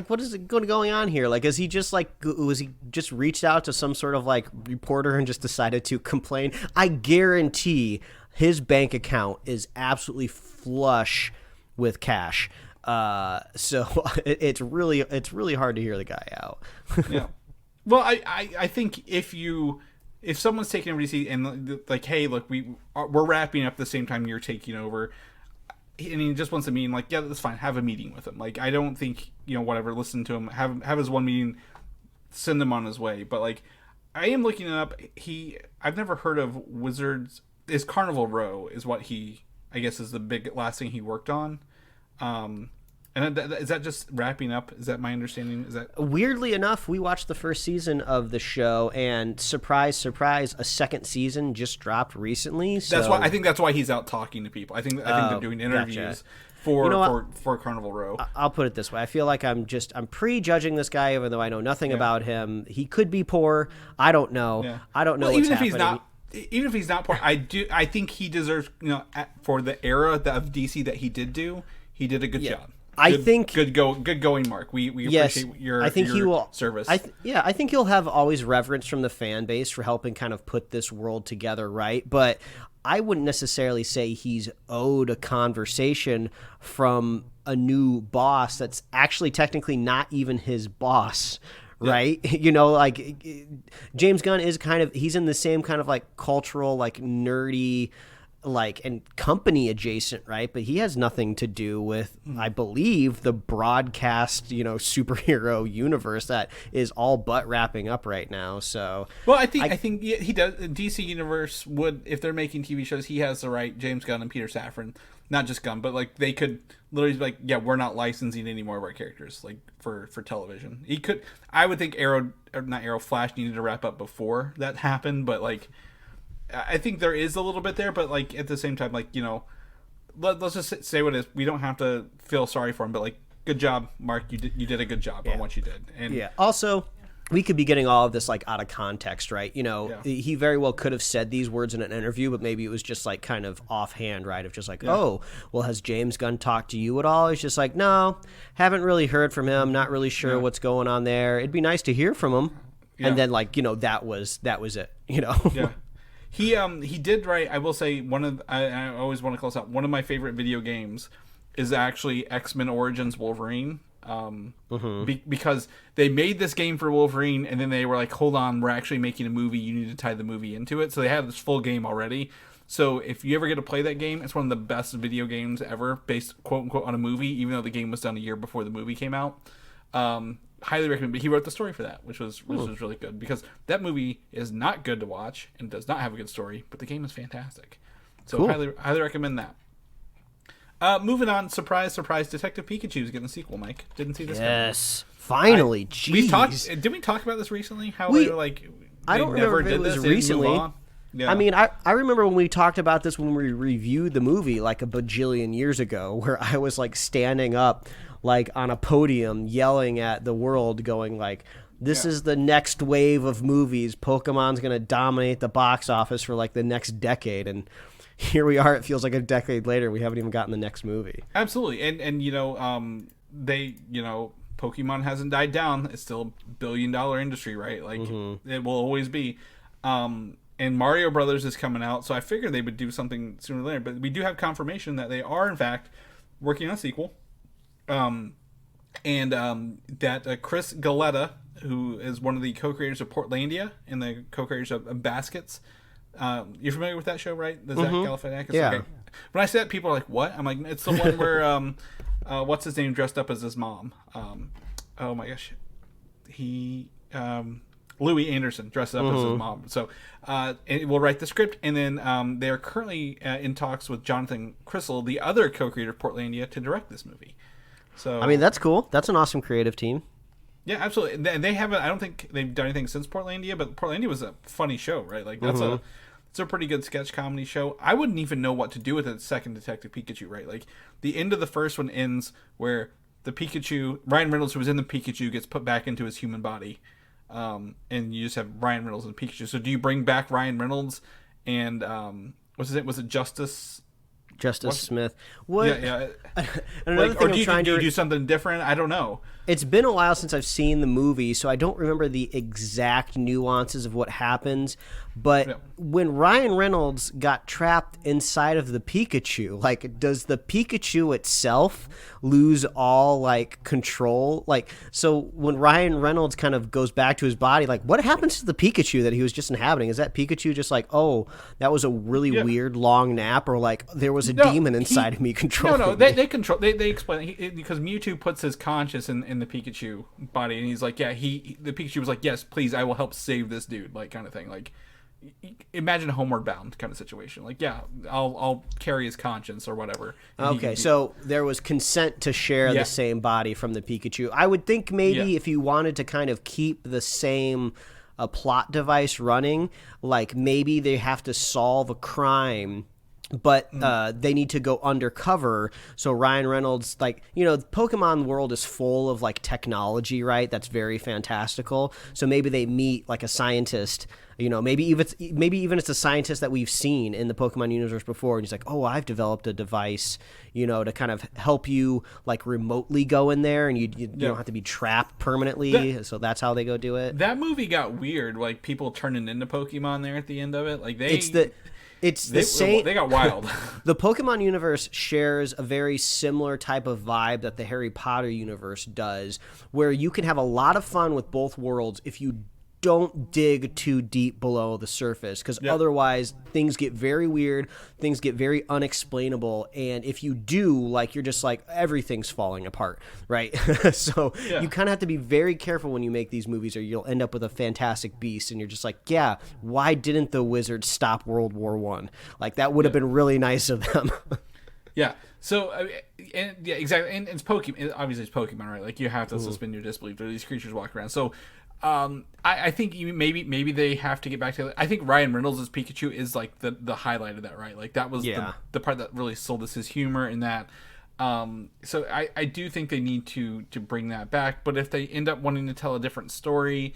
S3: what is going on here? Like, was he just reached out to some sort of like reporter and just decided to complain? I guarantee his bank account is absolutely flush with cash. So it's really hard to hear the guy out.
S2: Yeah. Well, I think if someone's taking over DC and like, hey, look, we're wrapping up the same time you're taking over, and he just wants to meet, like, yeah, that's fine. Have a meeting with him. Like, I don't think, whatever, listen to him, have his one meeting, send him on his way. But like, I am looking it up. I've never heard of Wizards. Is Carnival Row is what I guess is the big last thing he worked on. And is that just wrapping up? Is that my understanding? Is that
S3: weirdly enough, we watched the first season of the show, and surprise, surprise, a second season just dropped recently. So
S2: that's why he's out talking to people. I think they're doing interviews for Carnival Row.
S3: I'll put it this way: I feel like I'm prejudging this guy, even though I know nothing about him. He could be poor. I don't know. Yeah. I don't know. Well, what's happening.
S2: Even if he's not poor, I think he deserves. For the era of DC that he did do, he did a good job. I think good going, Mark. We appreciate your service.
S3: I think he'll have always reverence from the fan base for helping kind of put this world together, right? But I wouldn't necessarily say he's owed a conversation from a new boss that's actually technically not even his boss. Right? Yeah. Like James Gunn is he's in the same kind of like cultural, like nerdy, like, and company adjacent, right? But he has nothing to do with, I believe, the broadcast, superhero universe that is all but wrapping up right now. So,
S2: well, I think he does. DCUniverse would, if they're making TV shows, he has the right. James Gunn and Peter Safran, not just Gunn, but like they could literally be like, yeah, we're not licensing any more of our characters like for television. He could. I would think Flash needed to wrap up before that happened, but like. I think there is a little bit there, but like at the same time, like, let's just say what it is. We don't have to feel sorry for him, but like, good job, Mark. You did a good job on what you did. And
S3: also, we could be getting all of this like out of context, right? He very well could have said these words in an interview, but maybe it was just like kind of offhand, right? Of just like, oh, well, has James Gunn talked to you at all? He's just like, no, haven't really heard from him. Not really sure what's going on there. It'd be nice to hear from him. Yeah. And then like, that was it.
S2: Yeah. He did write. I will say I always want to close out. One of my favorite video games is actually X-Men Origins Wolverine. Because they made this game for Wolverine, and then they were like, "Hold on, we're actually making a movie. You need to tie the movie into it." So they had this full game already. So if you ever get to play that game, it's one of the best video games ever, based quote unquote on a movie. Even though the game was done a year before the movie came out. Highly recommend. But he wrote the story for that, which was really good, because that movie is not good to watch and does not have a good story, but the game is fantastic. So cool. highly recommend that. Moving on, surprise, Detective Pikachu is getting a sequel. Mike, didn't see this.
S3: Yes, finally. Jeez.
S2: Did we talk about this recently? How they were like?
S3: I don't remember if it was recently. Yeah. I mean, I remember when we talked about this when we reviewed the movie like a bajillion years ago, where I was like standing up like on a podium yelling at the world, going like, this is the next wave of movies. Pokemon's going to dominate the box office for like the next decade. And here we are. It feels like a decade later. We haven't even gotten the next movie.
S2: Absolutely. And Pokemon hasn't died down. It's still a billion-dollar industry, right? Like it will always be. And Mario Brothers is coming out. So I figured they would do something sooner or later, but we do have confirmation that they are in fact working on a sequel. That Chris Galletta, who is one of the co-creators of Portlandia and the co-creators of Baskets, you're familiar with that show, right? The Zach Galifianakis?
S3: Yeah. Okay.
S2: When I say that, people are like, "What?" I'm like, "It's the one where what's his name dressed up as his mom? Oh my gosh, Louis Anderson dressed up as his mom." So it will write the script, and then they are currently in talks with Jonathan Crystal, the other co-creator of Portlandia, to direct this movie. So
S3: I mean, that's cool. That's an awesome creative team.
S2: Yeah, absolutely. And they haven't. I don't think they've done anything since Portlandia, but Portlandia was a funny show, right? Like that's it's a pretty good sketch comedy show. I wouldn't even know what to do with a second Detective Pikachu, right? Like the end of the first one ends where the Pikachu, Ryan Reynolds, who was in the Pikachu, gets put back into his human body, and you just have Ryan Reynolds and Pikachu. So do you bring back Ryan Reynolds and what's his name? Was it Justice
S3: Smith? What?
S2: Yeah.
S3: Another thing
S2: do you do something different? I don't know.
S3: It's been a while since I've seen the movie, so I don't remember the exact nuances of what happens. But when Ryan Reynolds got trapped inside of the Pikachu, like, does the Pikachu itself lose all, like, control? Like, so when Ryan Reynolds kind of goes back to his body, like, what happens to the Pikachu that he was just inhabiting? Is that Pikachu just like, oh, that was a really weird long nap, or like there was a demon inside of me controlling me?
S2: They control. They explain because Mewtwo puts his conscience in the Pikachu body, and he's like, the Pikachu was like, yes, please, I will help save this dude, like kind of thing. Like, imagine a Homeward Bound kind of situation. Like, yeah, I'll carry his conscience or whatever.
S3: Okay, so there was consent to share the same body from the Pikachu. I would think maybe if you wanted to kind of keep the same plot device running, like maybe they have to solve a crime, but they need to go undercover. So Ryan Reynolds, like, the Pokemon world is full of like technology, right? That's very fantastical. So maybe they meet like a scientist, maybe even it's a scientist that we've seen in the Pokemon universe before, and he's like, oh, I've developed a device, to kind of help you like remotely go in there, and you don't have to be trapped permanently. So that's how they go do it.
S2: That movie got weird, like people turning into Pokemon there at the end of it. Like
S3: it's the same.
S2: They got wild.
S3: The Pokemon universe shares a very similar type of vibe that the Harry Potter universe does, where you can have a lot of fun with both worlds if you don't dig too deep below the surface, because otherwise things get very weird, things get very unexplainable, and if you do, like, you're just like, everything's falling apart, right? So you kind of have to be very careful when you make these movies, or you'll end up with a Fantastic Beast, and you're just like, why didn't the Wizards stop World War I? Like, that would have been really nice of them.
S2: So, exactly, and it's Pokemon. Obviously, it's Pokemon, right? Like, you have to suspend your disbelief. There are these creatures walking around. So, I think maybe they have to get back to it. I think Ryan Reynolds' Pikachu is like the highlight of that, right? Like, that was the part that really sold us his humor in that. So I do think they need to bring that back. But if they end up wanting to tell a different story,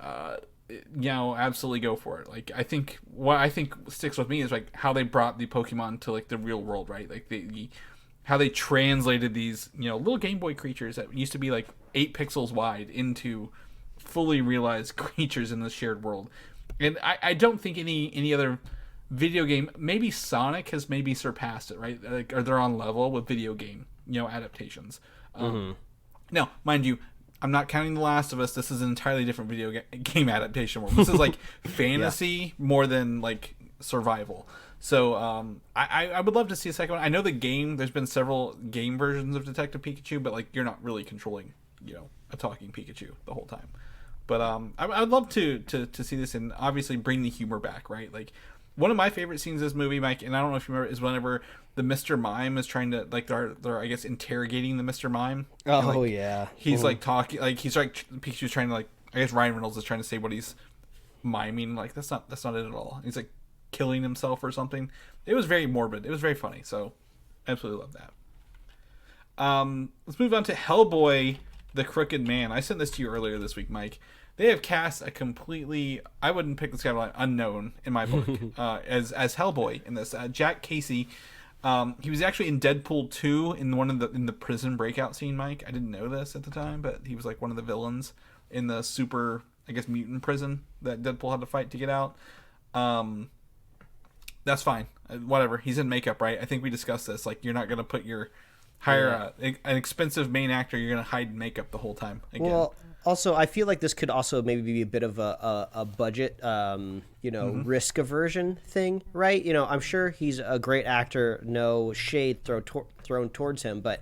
S2: absolutely go for it. Like, what I think sticks with me is like how they brought the Pokemon to like the real world, right? Like how they translated these little Game Boy creatures that used to be like 8 pixels wide into fully realized creatures in the shared world. And I don't think any other video game, maybe Sonic has maybe surpassed it, right? Like, or they're on level with video game adaptations. Now, mind you, I'm not counting The Last of Us. This is an entirely different video game adaptation world. This is like fantasy more than like survival. So I would love to see a second one. I know there's been several game versions of Detective Pikachu, but like, you're not really controlling a talking Pikachu the whole time. But I'd love to see this and obviously bring the humor back, right? Like, one of my favorite scenes in this movie, Mike, and I don't know if you remember, is whenever the Mr. Mime is trying to, like, they're I guess interrogating the Mr. Mime.
S3: Oh,
S2: like,
S3: yeah.
S2: He's like talking, like, he's like, Pikachu's trying to, like, I guess Ryan Reynolds is trying to say what he's miming. Like, that's not it at all. He's like killing himself or something. It was very morbid. It was very funny. So absolutely love that. Let's move on to Hellboy, the Crooked Man. I sent this to you earlier this week, Mike. They have cast a completely, I wouldn't pick this guy like unknown in my book, as Hellboy in this. Jack Casey, he was actually in Deadpool 2 in the prison breakout scene, Mike. I didn't know this at the time, but he was like one of the villains in the super, I guess, mutant prison that Deadpool had to fight to get out. That's fine. Whatever. He's in makeup, right? I think we discussed this. Like, you're not going to hire an expensive main actor. You're going to hide makeup the whole time. Again. Well,
S3: also, I feel like this could also maybe be a bit of a budget, risk aversion thing, right? I'm sure he's a great actor. No shade thrown towards him, but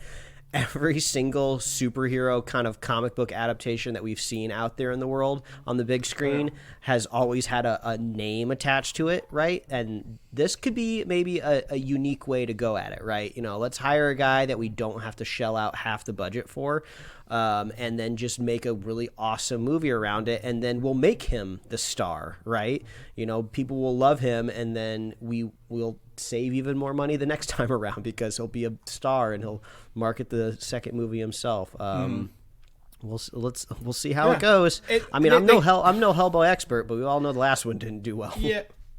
S3: every single superhero kind of comic book adaptation that we've seen out there in the world on the big screen has always had a name attached to it, right? And this could be maybe a unique way to go at it, right? Let's hire a guy that we don't have to shell out half the budget for, and then just make a really awesome movie around it, and then we'll make him the star, right? People will love him, and then we'll save even more money the next time around because he'll be a star and he'll market the second movie himself. We'll see how it goes. I'm no Hellboy expert, but we all know the last one didn't do well.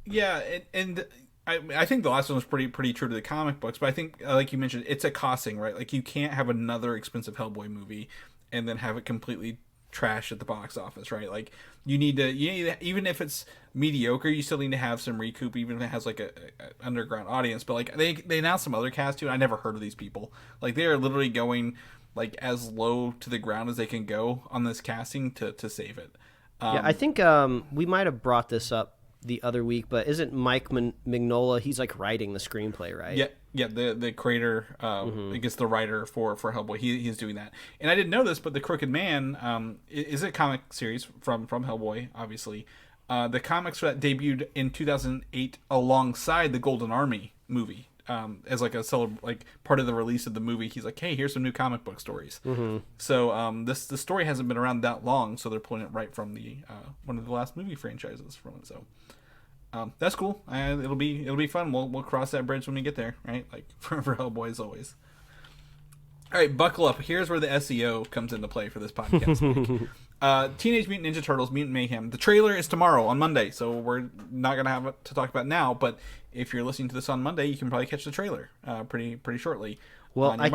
S2: Yeah, and I think the last one was pretty true to the comic books, but I think, like you mentioned, it's a costing, right? Like, you can't have another expensive Hellboy movie and then have it completely trash at the box office, right? Like, you need to, even if it's mediocre, you still need to have some recoup, even if it has like a underground audience. But like, they announced some other cast too, and I never heard of these people. Like, they are literally going like as low to the ground as they can go on this casting to save it.
S3: I think we might have brought this up the other week, but isn't Mike Mignola, he's like writing the screenplay, right? Yeah, the creator, I guess the writer for Hellboy, he's doing that. And I didn't know this, but The Crooked Man is a comic series from Hellboy, obviously. The comics for that debuted in 2008 alongside the Golden Army movie. As like like part of the release of the movie, he's like, hey, here's some new comic book stories. So the story hasn't been around that long, so they're pulling it right from the one of the last movie franchises from it. So that's cool. It'll be fun. We'll cross that bridge when we get there, right? Like for Hellboy as always. All right, buckle up. Here's where the SEO comes into play for this podcast. Teenage Mutant Ninja Turtles: Mutant Mayhem. The trailer is tomorrow on Monday, so we're not gonna have it to talk about now. But if you're listening to this on Monday, you can probably catch the trailer pretty shortly. Well, I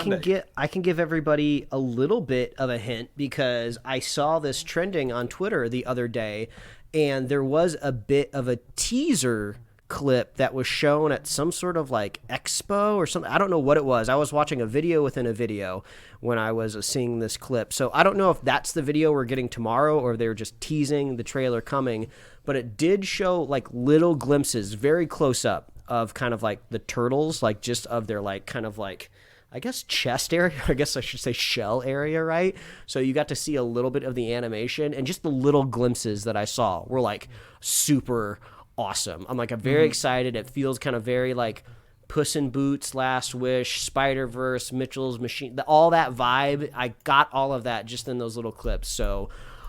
S3: can give everybody a little bit of a hint because I saw this trending on Twitter the other day, and there was a bit of a teaser clip that was shown at some sort of like expo or something. I don't know what it was. I was watching a video within a video when I was seeing this clip. So I don't know if that's the video we're getting tomorrow or they're just teasing the trailer coming, but it did show like little glimpses, very close up of kind of like the turtles, like just of their like kind of like, I guess chest area, I guess I should say shell area, right? So you got to see a little bit of the animation, and just the little glimpses that I saw were like super awesome. I'm very excited. It feels kind of very like Puss in Boots, Last Wish, Spider-Verse, Mitchell's Machine, all that vibe. I got all of that just in those little clips. So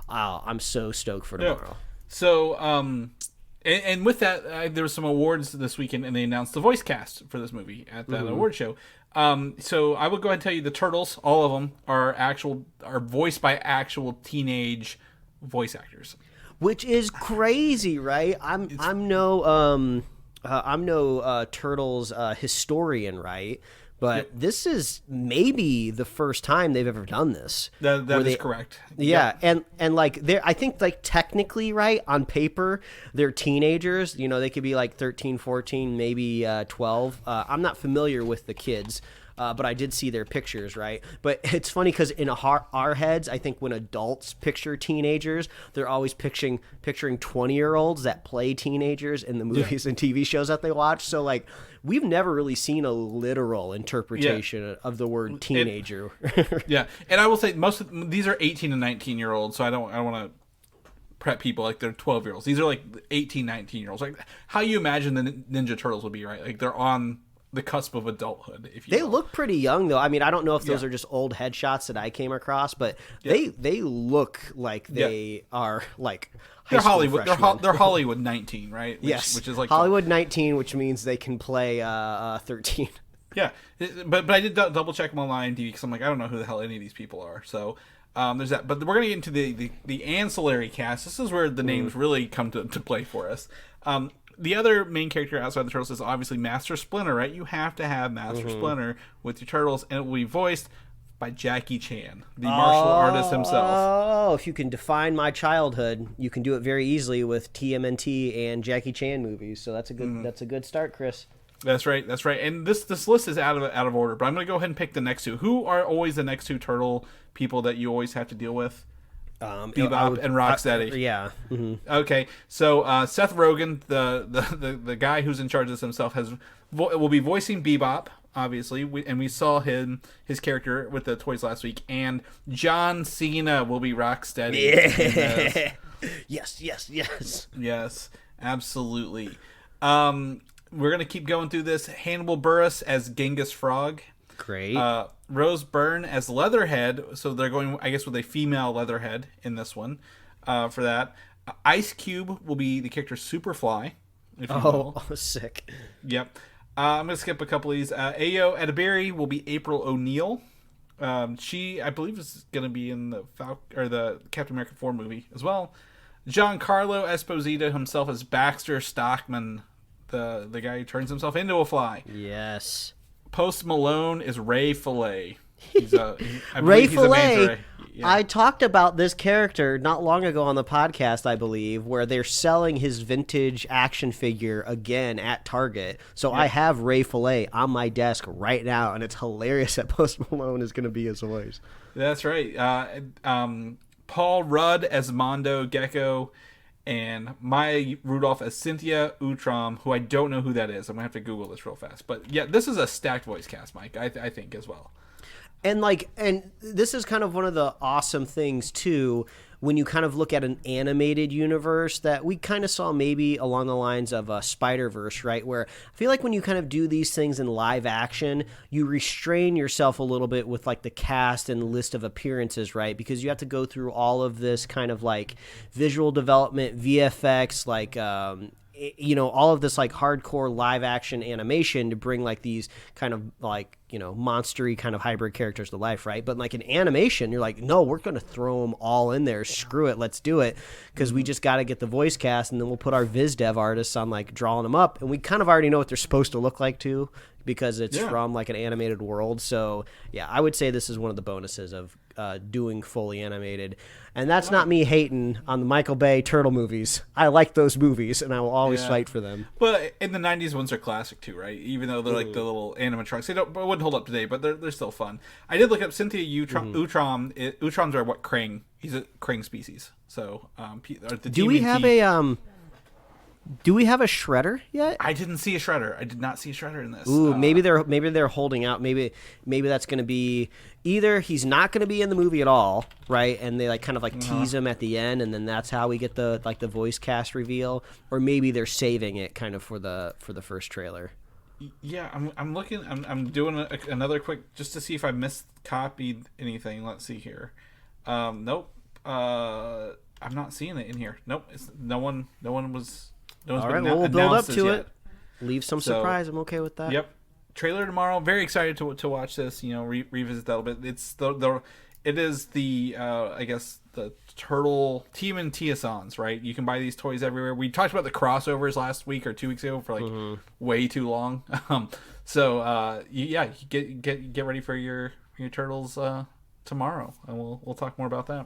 S3: I'm so stoked for tomorrow.
S2: Yeah. So, and with that, there was some awards this weekend, and they announced the voice cast for this movie at that award show. So I will go ahead and tell you the Turtles, all of them are voiced by actual teenage voice actors.
S3: Which is crazy, right? I'm no Turtles historian, right? But this is maybe the first time they've ever done this.
S2: That is correct.
S3: Yeah, and like I think like technically, right, on paper, they're teenagers. They could be like 13, 14, maybe 12. I'm not familiar with the kids. But I did see their pictures, right? But it's funny because in our heads, I think when adults picture teenagers, they're always picturing 20-year-olds that play teenagers in the movies and TV shows that they watch. So, like, we've never really seen a literal interpretation of the word teenager.
S2: And I will say these are 18 and 19-year-olds, so I don't want to prep people like they're 12-year-olds. These are like 18, 19-year-olds. Like how you imagine the Ninja Turtles would be, right? Like they're on the cusp of adulthood, if you
S3: will. Look pretty young though. I mean, I don't know if those are just old headshots that I came across, but they look like they are like
S2: they're Hollywood. They're Hollywood 19, right? Which is like
S3: Hollywood 19, which means they can play 13.
S2: Yeah, but I did double check them online because I'm like, I don't know who the hell any of these people are. So there's that. But we're gonna get into the ancillary cast. This is where the names really come to play for us. The other main character outside the Turtles is obviously Master Splinter, right? You have to have Master Splinter with your Turtles, and it will be voiced by Jackie Chan, the martial artist himself.
S3: Oh, if you can define my childhood, you can do it very easily with TMNT and Jackie Chan movies. So that's a good start, Chris.
S2: That's right. And this list is out of order, but I'm going to go ahead and pick the next two. Who are always the next two Turtle people that you always have to deal with? Bebop and Rocksteady.
S3: Yeah. Mm-hmm.
S2: Okay, so Seth Rogen, the guy who's in charge of this himself, will be voicing Bebop. Obviously, we saw his character with the toys last week, and John Cena will be Rocksteady.
S3: Yeah. Yes,
S2: absolutely. We're gonna keep going through this. Hannibal Buress as Genghis Frog.
S3: Great.
S2: Rose Byrne as Leatherhead. So they're going, I guess, with a female Leatherhead in this one. For that, Ice Cube will be the character Superfly. If you will.
S3: Sick.
S2: Yep. I'm gonna skip a couple of these. Ayo Edebiri will be April O'Neil. She, I believe, is gonna be in the Captain America 4 movie as well. Giancarlo Esposito himself as Baxter Stockman, the guy who turns himself into a fly.
S3: Yes.
S2: Post Malone is Ray Fillet.
S3: Ray Fillet. Yeah. I talked about this character not long ago on the podcast, I believe, where they're selling his vintage action figure again at Target. So I have Ray Fillet on my desk right now, and it's hilarious that Post Malone is going to be his voice.
S2: That's right. Paul Rudd as Mando Gecko, and Maya Rudolph as Cynthia Utrom, who I don't know who that is. I'm going to have to Google this real fast. But yeah, this is a stacked voice cast, Mike, I think, as well.
S3: And this is kind of one of the awesome things too, when you kind of look at an animated universe that we kind of saw maybe along the lines of Spider-Verse, right? Where I feel like when you kind of do these things in live action, you restrain yourself a little bit with like the cast and list of appearances, right? Because you have to go through all of this kind of like visual development, VFX, like all of this like hardcore live action animation to bring like these kind of like, monstery kind of hybrid characters to life, right? But like in animation, you're like, no, we're going to throw them all in there. Screw it. Let's do it. Because we just got to get the voice cast, and then we'll put our viz dev artists on like drawing them up. And we kind of already know what they're supposed to look like too, because it's from like an animated world. So yeah, I would say this is one of the bonuses of doing fully animated. And that's not me hating on the Michael Bay Turtle movies. I like those movies, and I will always fight for them.
S2: But in the 90s ones are classic too, right? Even though they're like the little animatronics. They wouldn't hold up today, but they're still fun. I did look up Cynthia Utrom. Utroms are what Krang. He's a Krang species. So
S3: do we have a Do we have a Shredder yet?
S2: I didn't see a Shredder. I did not see a Shredder in this.
S3: Ooh, maybe they're holding out. Maybe that's going to be either he's not going to be in the movie at all, right? And they like kind of like tease him at the end, and then that's how we get the like the voice cast reveal, or maybe they're saving it kind of for the first trailer.
S2: Yeah, I'm looking. I'm doing another quick just to see if I miscopied anything. Let's see here. Nope. I'm not seeing it in here. Nope. No one was. No one's
S3: all
S2: been
S3: right, we'll build up to
S2: yet.
S3: it. Leave some surprise. I'm okay with that.
S2: Yep. Trailer tomorrow. Very excited to watch this. Revisit that a little bit. It's it is the I guess the Turtle TMNT-a-thons, right? You can buy these toys everywhere. We talked about the crossovers last week or 2 weeks ago for like way too long. So get ready for your Turtles tomorrow, and we'll talk more about that.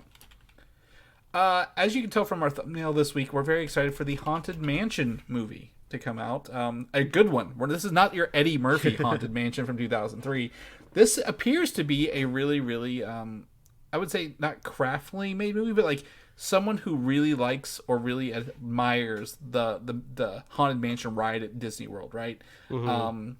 S2: As you can tell from our thumbnail this week, we're very excited for the Haunted Mansion movie to come out. A good one. This is not your Eddie Murphy Haunted Mansion from 2003. This appears to be a really, really, I would say not craftily made movie, but like someone who really likes or really admires the Haunted Mansion ride at Disney World, right? And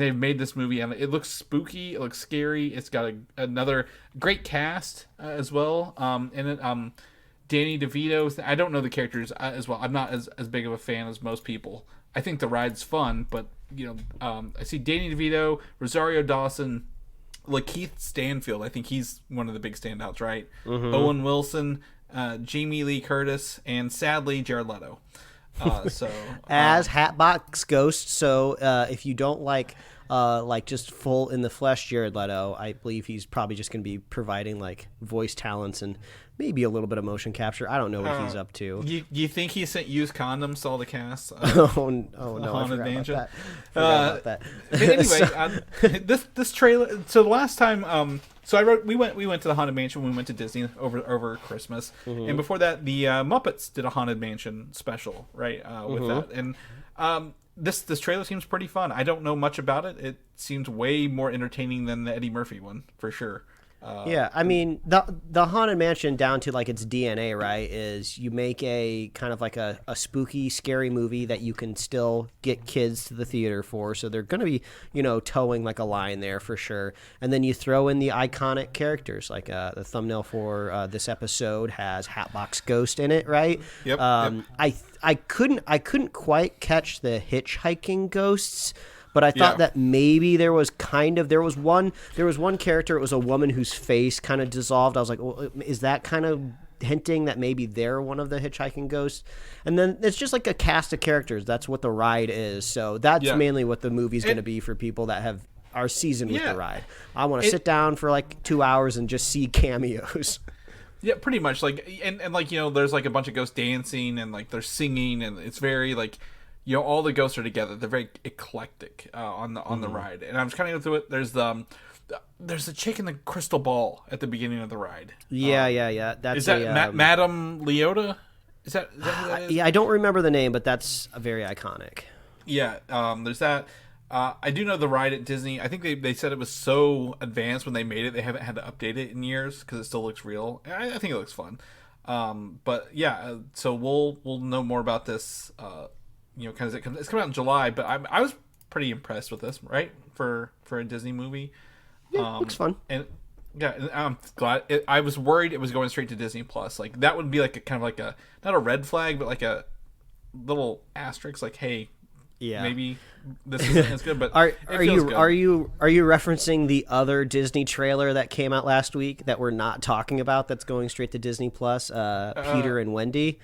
S2: they've made this movie, and it looks spooky. It looks scary. It's got another great cast as well. In it, Danny DeVito. I don't know the characters as well. I'm not as big of a fan as most people. I think the ride's fun, but I see Danny DeVito, Rosario Dawson, Lakeith Stanfield. I think he's one of the big standouts, right? Owen Wilson, Jamie Lee Curtis, and sadly Jared Leto.
S3: As Hatbox Ghost. So if you don't like just full in the flesh Jared Leto, I believe he's probably just going to be providing like voice talents and maybe a little bit of motion capture. I don't know what he's up to.
S2: You think he sent used condoms to all the cast?
S3: Oh no, I forgot about that.
S2: But anyway, this trailer. So the last time, we went to the Haunted Mansion when we went to Disney over Christmas, and before that, the Muppets did a Haunted Mansion special, right? With that, and this trailer seems pretty fun. I don't know much about it. It seems way more entertaining than the Eddie Murphy one, for sure.
S3: Yeah, I mean the Haunted Mansion down to like its DNA, right? Is you make a kind of like a spooky, scary movie that you can still get kids to the theater for, so they're going to be towing like a line there for sure. And then you throw in the iconic characters, like the thumbnail for this episode has Hatbox Ghost in it, right?
S2: Yep.
S3: I couldn't quite catch the hitchhiking ghosts. But I thought that maybe there was one character. It was a woman whose face kind of dissolved. I was like, well, is that kind of hinting that maybe they're one of the hitchhiking ghosts? And then it's just like a cast of characters. That's what the ride is. So that's mainly what the movie's going to be for people that are seasoned with the ride. I want to sit down for like 2 hours and just see cameos.
S2: Yeah, pretty much. Like and like there's like a bunch of ghosts dancing and like they're singing and it's very like. All the ghosts are together. They're very eclectic on the ride. And I'm just kind of going through it. There's the chick in the crystal ball at the beginning of the ride.
S3: Yeah. That's
S2: is that Madame Leota? Is that who that is?
S3: Yeah, I don't remember the name, but that's very iconic.
S2: Yeah, there's that. I do know the ride at Disney. I think they said it was so advanced when they made it, they haven't had to update it in years because it still looks real. I think it looks fun. But yeah, so we'll know more about this. Kind of it's coming out in July, but I was pretty impressed with this, right? For a Disney movie,
S3: looks fun.
S2: And I'm glad. I was worried it was going straight to Disney Plus. Like that would be like a kind of like a not a red flag, but like a little asterisk. Like, hey, maybe this isn't as good. But
S3: are you referencing the other Disney trailer that came out last week that we're not talking about? That's going straight to Disney Plus. Peter and Wendy.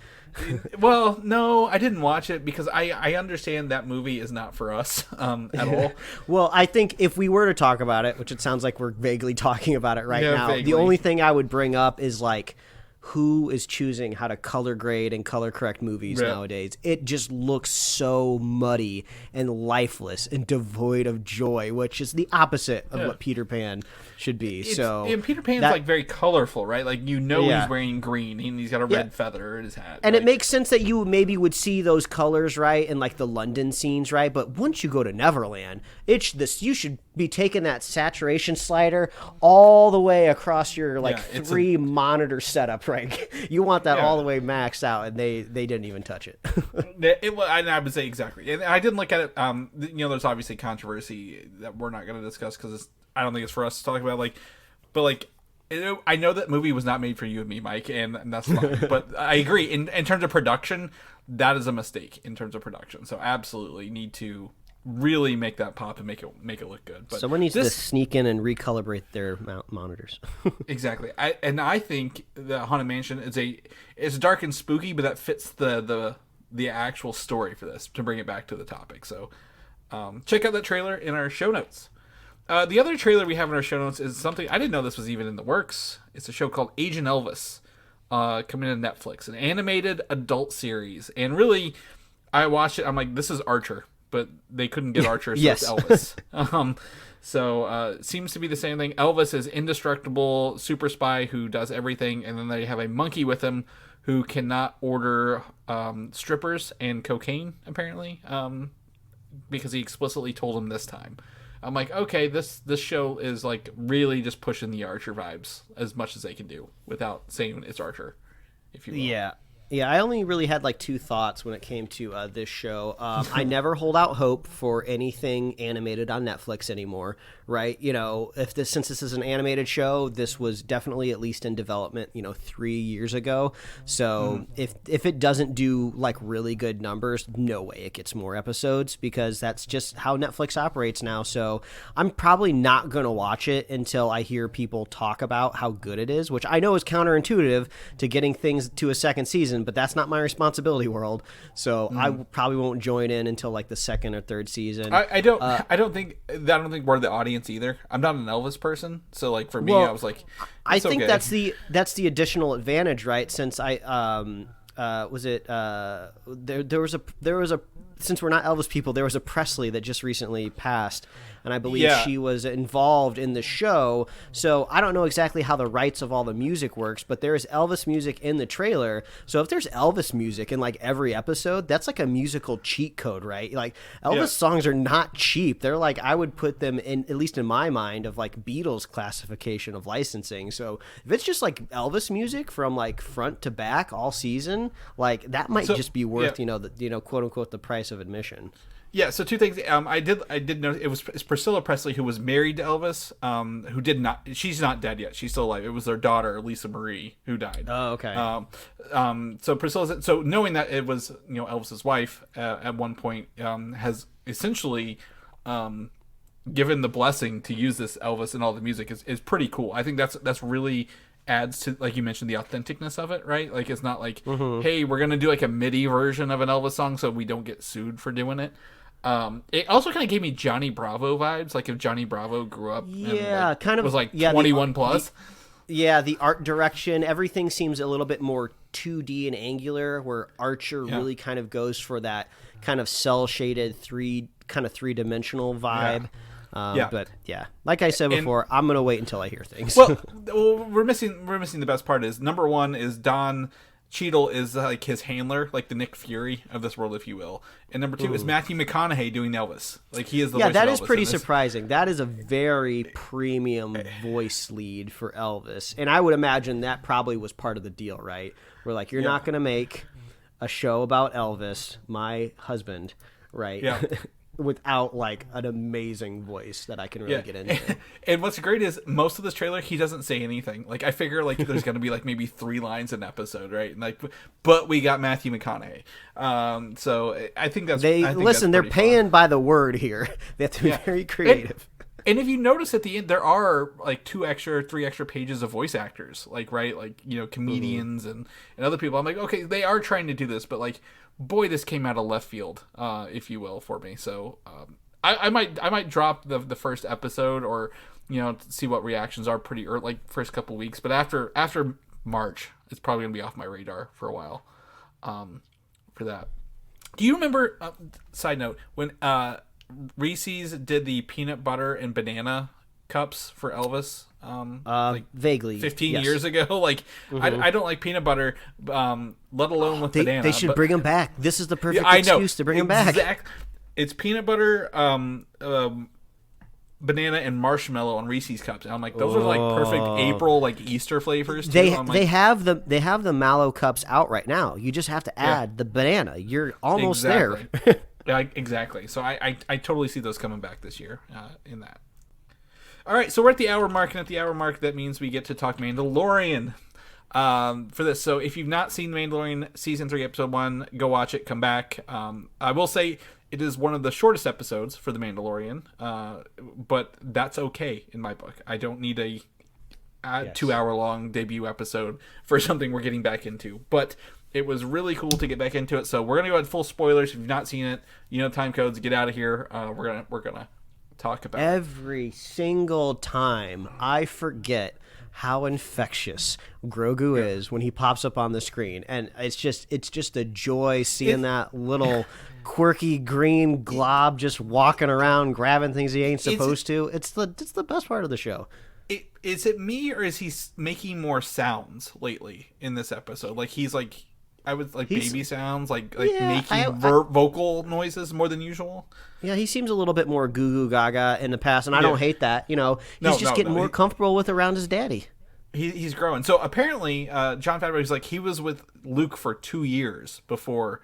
S2: Well, no, I didn't watch it because I understand that movie is not for us at all.
S3: Well, I think if we were to talk about it, which it sounds like we're vaguely talking about it right now, vaguely. The only thing I would bring up is like who is choosing how to color grade and color correct movies nowadays. It just looks so muddy and lifeless and devoid of joy, which is the opposite of what Peter Pan should be.
S2: And Peter Pan's like very colorful, right? Like he's wearing green and he's got a red feather in his hat.
S3: And it makes sense that you maybe would see those colors, right, in like the London scenes, right? But once you go to Neverland, you should be taking that saturation slider all the way across your three monitor setup, right? You want that all the way maxed out, and they didn't even touch it.
S2: I would say exactly. And I didn't look at it. There's obviously controversy that we're not going to discuss because I don't think it's for us to talk about. I know that movie was not made for you and me, Mike, and that's fine. But I agree. In terms of production, that is a mistake in terms of production. So absolutely need to really make that pop and make it look good. But
S3: someone needs to sneak in and recalibrate their monitors.
S2: Exactly. I think the Haunted Mansion is dark and spooky, but that fits the actual story for this to bring it back to the topic. So check out that trailer in our show notes. The other trailer we have in our show notes is something I didn't know this was even in the works. It's a show called Agent Elvis, coming to Netflix, an animated adult series. And really, I watched it. I'm like, this is Archer, but they couldn't get Archer, so it's Elvis. So seems to be the same thing. Elvis is indestructible super spy who does everything, and then they have a monkey with him who cannot order strippers and cocaine, apparently, because he explicitly told him this time. I'm like, okay, this show is like really just pushing the Archer vibes as much as they can do without saying it's Archer, if you will.
S3: Yeah, I only really had like two thoughts when it came to this show. I never hold out hope for anything animated on Netflix anymore, right? Since this is an animated show, this was definitely at least in development, 3 years ago. So if it doesn't do like really good numbers, no way it gets more episodes because that's just how Netflix operates now. So I'm probably not going to watch it until I hear people talk about how good it is, which I know is counterintuitive to getting things to a second season. But that's not my responsibility, world. So I probably won't join in until like the second or third season.
S2: I don't think we're the audience either. I'm not an Elvis person, so like for me, I was like,
S3: I think that's the additional advantage, right? Since there was a since we're not Elvis people, there was a Presley that just recently passed, and I believe she was involved in the show. So I don't know exactly how the rights of all the music works, but there is Elvis music in the trailer. So if there's Elvis music in like every episode, that's like a musical cheat code, right? Like Elvis songs are not cheap. They're like, I would put them in, at least in my mind, of like Beatles classification of licensing. So if it's just like Elvis music from like front to back all season, like that might just be worth quote unquote the price of admission.
S2: Yeah, so two things. I did know it's Priscilla Presley who was married to Elvis. Who did not? She's not dead yet. She's still alive. It was their daughter Lisa Marie who died.
S3: Oh, okay.
S2: So Priscilla. So knowing that it was Elvis's wife at one point has essentially given the blessing to use this Elvis and all the music is pretty cool. I think that's really adds to, like you mentioned, the authenticness of it, right? Like it's not like, hey, we're gonna do like a MIDI version of an Elvis song so we don't get sued for doing it. It also kind of gave me Johnny Bravo vibes, like if Johnny Bravo grew up and
S3: kind of
S2: was like 21 plus.
S3: The art direction, everything seems a little bit more 2D and angular, where Archer really kind of goes for that kind of cell shaded three-dimensional vibe. But like I said before, I'm gonna wait until I hear things.
S2: Well, we're missing the best part. Is number one is Don Cheadle is like his handler, like the Nick Fury of this world, if you will. And number two is Matthew McConaughey doing Elvis. Like he is the voice of Elvis. Yeah, that is
S3: pretty surprising. That is a very premium voice lead for Elvis. And I would imagine that probably was part of the deal, right? We're like, you're not going to make a show about Elvis, my husband, right?
S2: Yeah.
S3: Without like an amazing voice that I can really get into.
S2: And what's great is most of this trailer he doesn't say anything. Like I figure like there's gonna be like maybe 3 lines an episode, right? And like, but we got Matthew McConaughey. So I think that's
S3: they're paying by the word here. They have to be very creative.
S2: And if you notice at the end, there are like 3 extra pages of voice actors, like comedians and other people. I'm like, okay, they are trying to do this, but like, boy, this came out of left field, if you will, for me. So I might drop the first episode or see what reactions are pretty early, like first couple weeks. But after March, it's probably gonna be off my radar for a while. For that, do you remember? Side note, when Reese's did the peanut butter and banana cups for Elvis,
S3: vaguely
S2: 15 years ago. Like I don't like peanut butter, let alone with banana.
S3: They should bring them back. This is the perfect excuse to bring them back.
S2: It's peanut butter, banana, and marshmallow on Reese's cups. And I'm like, those are like perfect April, like Easter flavors. Too.
S3: They have the mallow cups out right now. You just have to add the banana. You're almost there.
S2: Yeah, exactly. So I totally see those coming back this year in that. All right, so we're at the hour mark, and at the hour mark, that means we get to talk Mandalorian for this. So if you've not seen Mandalorian Season 3, Episode 1, go watch it, come back. I will say it is one of the shortest episodes for The Mandalorian, but that's okay in my book. I don't need a 2-hour-long debut episode for something we're getting back into. But it was really cool to get back into it. So we're going to go at full spoilers. If you've not seen it, time codes, get out of here. We're gonna talk about
S3: every single time I forget how infectious Grogu is when he pops up on the screen, and it's just a joy seeing that little quirky green glob just walking around grabbing things he ain't supposed to. It's the best part of the show.
S2: Is it me, or is he making more sounds lately in this episode? Like he's like, I would like baby sounds, like making vocal noises more than usual. Yeah,
S3: he seems a little bit more goo goo gaga in the past, and I don't hate that. He's just getting more comfortable with around his daddy.
S2: He's growing. So apparently, Jon Favreau was like, he was with Luke for 2 years before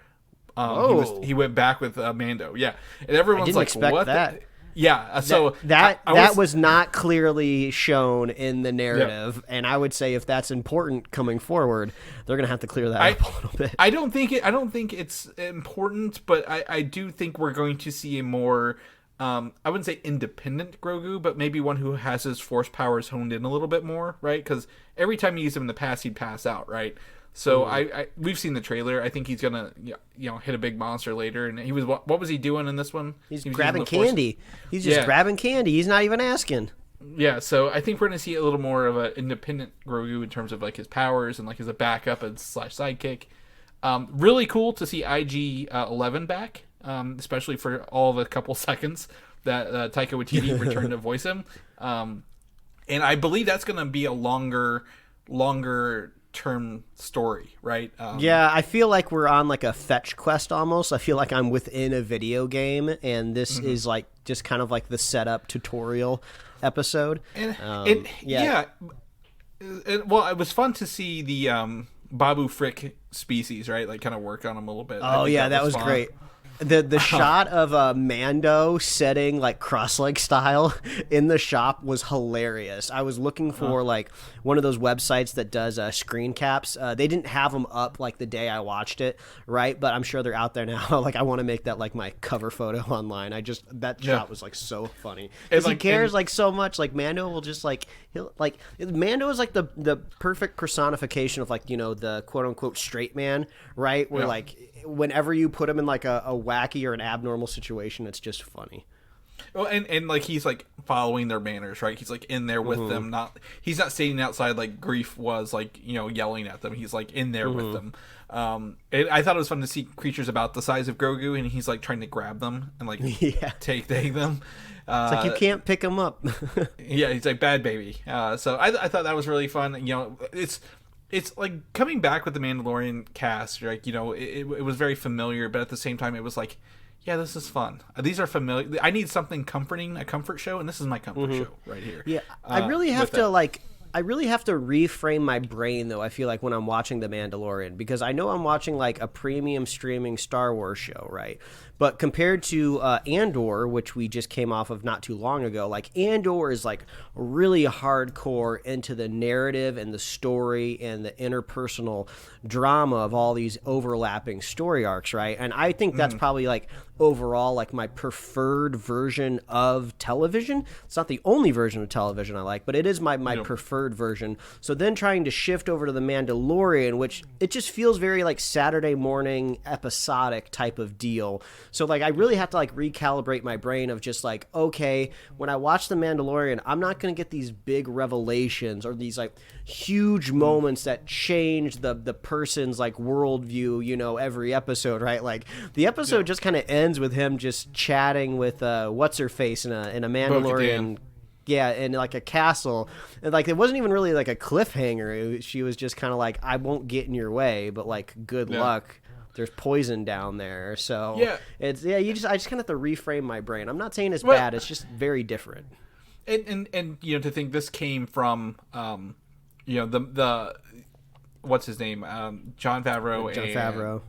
S2: he went back with Mando. Yeah, and everyone's like, what? That. Yeah, so
S3: that was not clearly shown in the narrative, and I would say if that's important coming forward, they're gonna have to clear that up a little bit.
S2: I don't think it's important, but I do think we're going to see a more I wouldn't say independent Grogu, but maybe one who has his force powers honed in a little bit more, right? Because every time you use him in the past, he'd pass out, right? So we've seen the trailer. I think he's gonna hit a big monster later. And he was what was he doing in this one?
S3: He's grabbing candy. He's just grabbing candy. He's not even asking.
S2: Yeah, so I think we're gonna see a little more of an independent Grogu in terms of like his powers and like as a backup and / sidekick. Really cool to see IG 11 back. especially for all the couple seconds that Taika Waititi returned to voice him. And I believe that's going to be a longer term story, right?
S3: Yeah, I feel like we're on like a fetch quest almost. I feel like I'm within a video game, and this is like just kind of like the setup tutorial episode.
S2: Well, it was fun to see the Babu Frick species, right? Like kind of work on them a little bit.
S3: Oh yeah, that was great. The shot of Mando setting like cross-leg style in the shop was hilarious. I was looking for like one of those websites that does screen caps. They didn't have them up like the day I watched it, right? But I'm sure they're out there now. Like I want to make that like my cover photo online. That shot was like so funny because he cares like so much. Like Mando will just like Mando is like the perfect personification of like, you know, the quote unquote straight man, right? Where like whenever you put him in like a wacky or an abnormal situation, it's just funny.
S2: Well, and like he's like following their manners, right? He's like in there with them. He's not standing outside like Grief was, like, you know, yelling at them. He's like in there with them. And I thought it was fun to see creatures about the size of Grogu, and he's like trying to grab them and like take them.
S3: It's like you can't pick them up.
S2: Yeah, he's like bad baby. So I thought that was really fun. You know, it's like coming back with the Mandalorian cast, like, you know, it was very familiar, but at the same time it was like, yeah, this is fun. These are familiar. I need something comforting, a comfort show, and this is my comfort show right here.
S3: Yeah, I really have to reframe my brain, though, I feel like, when I'm watching The Mandalorian, because I know I'm watching like a premium streaming Star Wars show, right? But compared to Andor, which we just came off of not too long ago, like Andor is like really hardcore into the narrative and the story and the interpersonal drama of all these overlapping story arcs, right? And I think that's probably like overall like my preferred version of television. It's not the only version of television I like, but it is my preferred version. So then trying to shift over to The Mandalorian, which it just feels very like Saturday morning episodic type of deal. So like I really have to like recalibrate my brain of just like, okay, when I watch The Mandalorian, I'm not going to get these big revelations or these like huge moments that change the person's like worldview, you know, every episode, right? Like the episode just kind of ends with him just chatting with what's her face in a Mandalorian. Yeah, in like a castle. And like it wasn't even really like a cliffhanger. She was just kind of like, I won't get in your way, but like good luck. There's poison down there. So I just kind of have to reframe my brain. I'm not saying it's bad, it's just very different.
S2: And you know, to think this came from you know, the what's his name? Jon Favreau.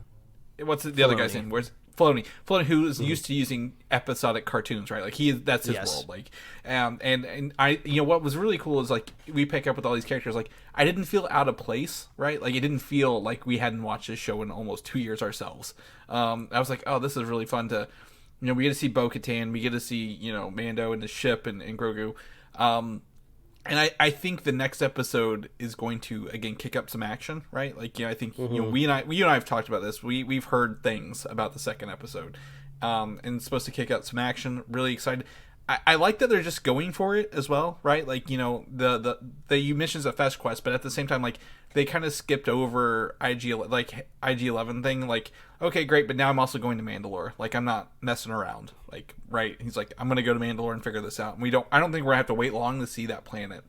S2: What's the other guy's name? Where's Filoni, who is used to using episodic cartoons, right? Like that's his world. Like, and I, you know, what was really cool is like we pick up with all these characters. Like, I didn't feel out of place, right? Like, it didn't feel like we hadn't watched this show in almost 2 years ourselves. I was like, oh, this is really fun to, you know, we get to see Bo-Katan, we get to see, you know, Mando and the ship and Grogu. And I think the next episode is going to, again, kick up some action, right? Like, you know, I think, you know, you and I have talked about this. We've heard things about the second episode. And it's supposed to kick up some action. Really excited. I like that they're just going for it as well, right? Like, you know, you mentioned a fetch quest, but at the same time, like, they kind of skipped over IG-11 thing. Like, okay, great, but now I'm also going to Mandalore. Like, I'm not messing around. Like, right? He's like, I'm going to go to Mandalore and figure this out. And I don't think we're going to have to wait long to see that planet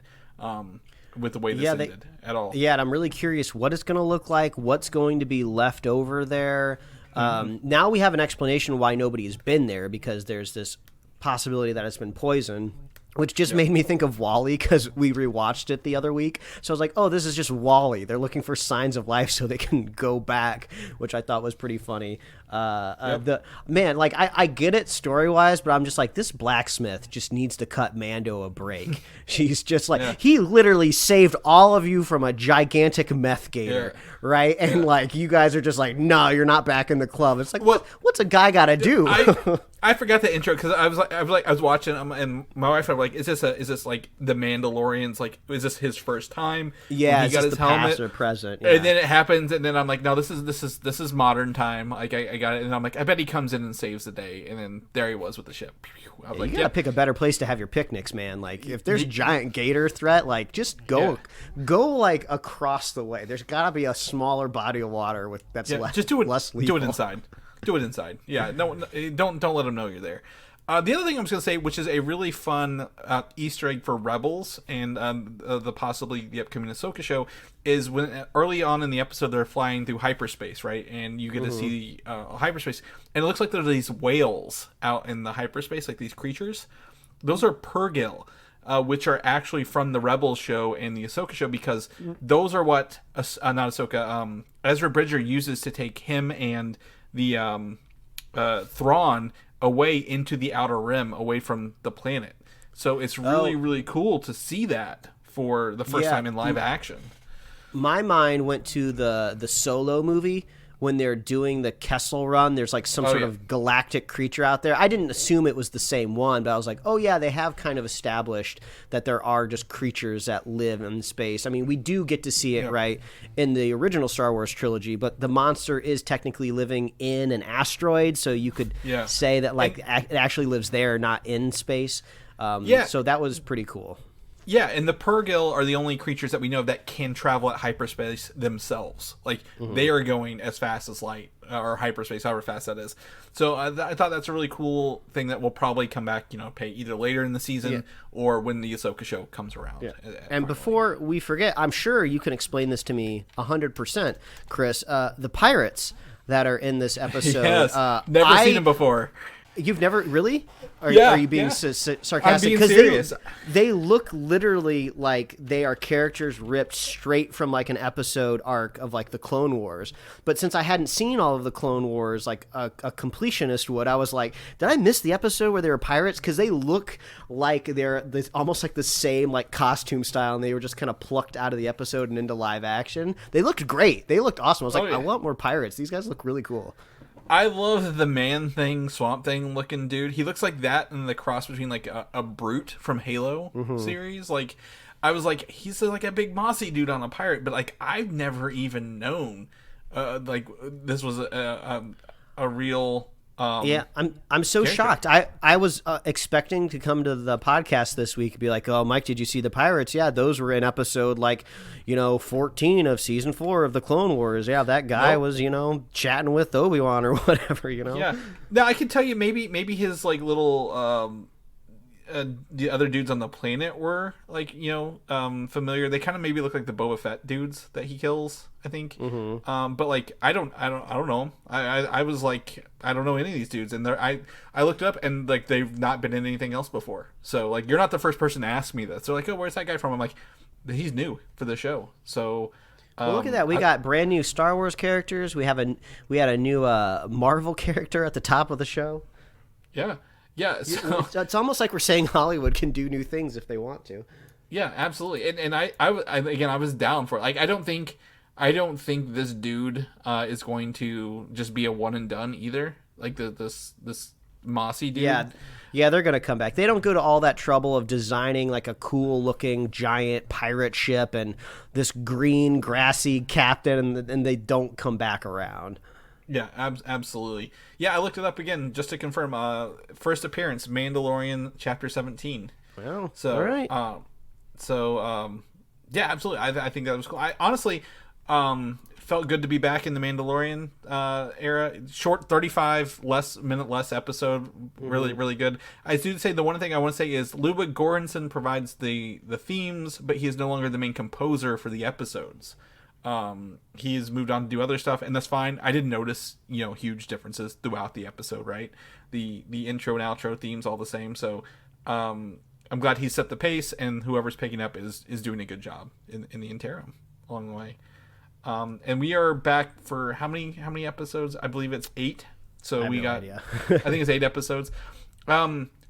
S2: with the way this ended at all.
S3: Yeah, and I'm really curious what it's going to look like, what's going to be left over there. Now we have an explanation why nobody's been there, because there's this possibility that it's been poisoned, which just made me think of WALL-E, because we rewatched it the other week. So I was like, oh, this is just WALL-E. They're looking for signs of life so they can go back, which I thought was pretty funny. I get it story-wise, but I'm just like, this blacksmith just needs to cut Mando a break. She's just like, he literally saved all of you from a gigantic meth gator, right? And like, you guys are just like, no, you're not back in the club. It's like, what's a guy got to do?
S2: I forgot the intro because I was watching and my wife and I were like, is this like the Mandalorian's, like, is this his first time?
S3: Yeah,
S2: he got his helmet,
S3: past or present.
S2: And then it happens, and then I'm like, no, this is modern time. Like, I got it, and I'm like, I bet he comes in and saves the day, and then there he was with the ship. I was like,
S3: you gotta pick a better place to have your picnics, man. Like, if there's a giant gator threat, like, just go like across the way. There's gotta be a smaller body of water that's less
S2: just do it.
S3: Less lethal.
S2: Do it inside. Do it inside. Yeah, no, don't let them know you're there. The other thing I'm just gonna say, which is a really fun Easter egg for Rebels and the possibly the upcoming Ahsoka show, is when early on in the episode they're flying through hyperspace, right? And you get to see hyperspace, and it looks like there's these whales out in the hyperspace, like these creatures. Those are Purrgil, which are actually from the Rebels show and the Ahsoka show, because those are what not Ahsoka, Ezra Bridger uses to take him and the Thrawn away into the Outer Rim, away from the planet. So it's really, really cool to see that for the first time in live action.
S3: My mind went to the Solo movie when they're doing the Kessel Run. There's like some sort of galactic creature out there. I didn't assume it was the same one, but I was like, oh yeah, they have kind of established that there are just creatures that live in space. I mean, we do get to see it right in the original Star Wars trilogy, but the monster is technically living in an asteroid, so you could say that like it actually lives there, not in space. So that was pretty cool.
S2: Yeah, and the Purrgil are the only creatures that we know of that can travel at hyperspace themselves. Like, they are going as fast as light, or hyperspace, however fast that is. So I thought that's a really cool thing that will probably come back, pay either later in the season or when the Ahsoka show comes around.
S3: Yeah. And before we forget, I'm sure you can explain this to me 100%, Chris. The pirates that are in this episode.
S2: Yes, never seen them before.
S3: You've never really? Are you being sarcastic?
S2: I'm being serious.
S3: They look literally like they are characters ripped straight from like an episode arc of like the Clone Wars. But since I hadn't seen all of the Clone Wars like a completionist would, I was like, did I miss the episode where they were pirates? Because they look like they're almost like the same like costume style, and they were just kind of plucked out of the episode and into live action. They looked great. They looked awesome. I was like, I want more pirates. These guys look really cool.
S2: I love the Man-Thing, Swamp-Thing looking dude. He looks like that in the cross between like a Brute from Halo series. Like, I was like, he's like a big mossy dude on a pirate, but like I've never even known like this was a real.
S3: I'm so shocked. I was expecting to come to the podcast this week and be like, oh, Mike, did you see the pirates? Yeah, those were in episode 14 of season 4 of the Clone Wars. Yeah, that guy was chatting with Obi-Wan or whatever. Yeah.
S2: Now I can tell you maybe his like little the other dudes on the planet were like familiar. They kind of maybe look like the Boba Fett dudes that he kills, I think. But like I don't know. I was like, I don't know any of these dudes, and I looked up and like they've not been in anything else before. So like you're not the first person to ask me this. They're like, oh, where's that guy from? I'm like, he's new for the show. So
S3: well, look at that. We got brand new Star Wars characters. We had a new Marvel character at the top of the show.
S2: Yeah, so
S3: it's almost like we're saying Hollywood can do new things if they want to.
S2: Yeah, absolutely. And I was down for it. Like I don't think this dude is going to just be a one and done either. Like this mossy dude.
S3: Yeah, they're gonna come back. They don't go to all that trouble of designing like a cool looking giant pirate ship and this green grassy captain, and they don't come back around.
S2: Yeah, absolutely. Yeah, I looked it up again just to confirm. First appearance, Mandalorian, Chapter 17.
S3: Well,
S2: so
S3: all right.
S2: Yeah, absolutely. I think that was cool. I honestly felt good to be back in the Mandalorian era. Short, 35 minute less episode. Really, really good. I do say the one thing I want to say is Ludwig Göransson provides the themes, but he is no longer the main composer for the episodes. He's moved on to do other stuff, and that's fine. I didn't notice, huge differences throughout the episode, right? The intro and outro themes all the same. So, I'm glad he set the pace, and whoever's picking up is doing a good job in the interim along the way. And we are back for how many episodes? I believe it's 8. So we got,
S3: idea.
S2: I think it's 8 episodes.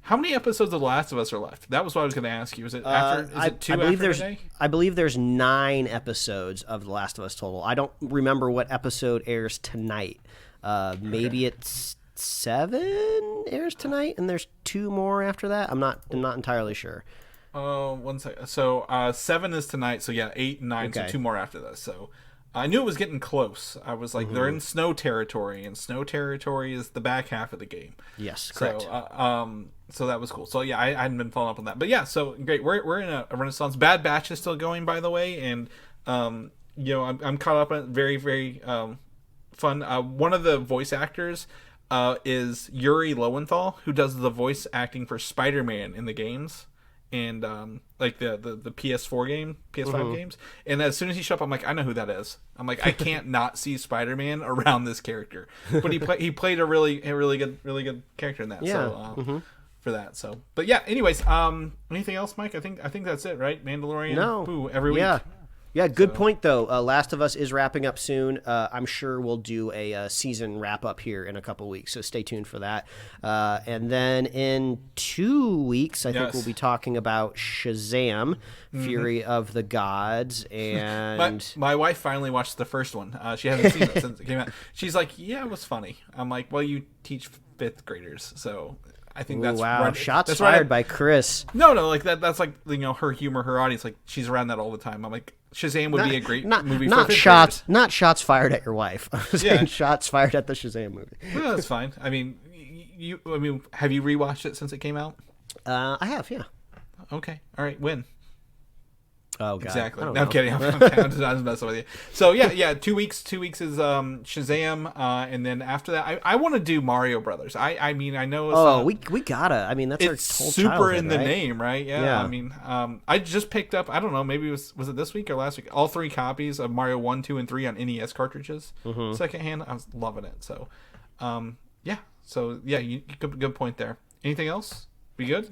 S2: How many episodes of The Last of Us are left? That was what I was going to ask you. Is it after? Is it 2 after today?
S3: I believe there's 9 episodes of The Last of Us total. I don't remember what episode airs tonight. Maybe it's 7 airs tonight, and there's 2 more after that. I'm not entirely sure.
S2: 1 second. So 7 is tonight. So yeah, 8 and 9. Okay. So 2 more after this. So I knew it was getting close. I was like, they're in snow territory, and snow territory is the back half of the game.
S3: Yes, correct.
S2: So that was cool. So yeah, I hadn't been following up on that, but yeah, so great. We're in a renaissance. Bad Batch is still going, by the way, and I'm caught up on it. Very very fun. One of the voice actors is Yuri Lowenthal, who does the voice acting for Spider-Man in the games. And like the PS4 PS5 games, and as soon as he showed up, I'm like, I know who that is. I'm like, I can't not see Spider-Man around this character. But he played a really good character in that.
S3: Yeah.
S2: So for that. So, but yeah. Anyways, anything else, Mike? I think that's it, right? Mandalorian.
S3: No.
S2: Every week.
S3: Yeah, good point, though. Last of Us is wrapping up soon. I'm sure we'll do a season wrap-up here in a couple weeks, so stay tuned for that. And then in 2 weeks, I think we'll be talking about Shazam, Fury of the Gods. And
S2: my wife finally watched the first one. She hasn't seen it since it came out. She's like, yeah, it was funny. I'm like, well, you teach 5th graders, so... I think that's
S3: wow.
S2: Right.
S3: Shots
S2: that's
S3: fired
S2: right.
S3: by Chris.
S2: No, like that's like her humor, her audience. Like she's around that all the time. I'm like, Shazam would be a great movie.
S3: Not
S2: for
S3: shots,
S2: graders.
S3: Not shots fired at your wife. I was saying shots fired at the Shazam movie.
S2: Well, that's fine. I mean, have you rewatched it since it came out?
S3: I have, yeah.
S2: Okay, all right. When?
S3: Oh God.
S2: Exactly. No, I'm kidding. I'm just messing with you. So yeah. 2 weeks. 2 weeks is Shazam, and then after that, I want to do Mario Brothers. I mean, I know. It's,
S3: we gotta. I mean, that's our whole
S2: super in the
S3: right?
S2: name, right? Yeah. I mean, I just picked up. I don't know. Maybe was it this week or last week? All 3 copies of Mario 1, 2, and 3 on NES cartridges, secondhand. I was loving it. So, yeah. So yeah, good point there. Anything else? We good?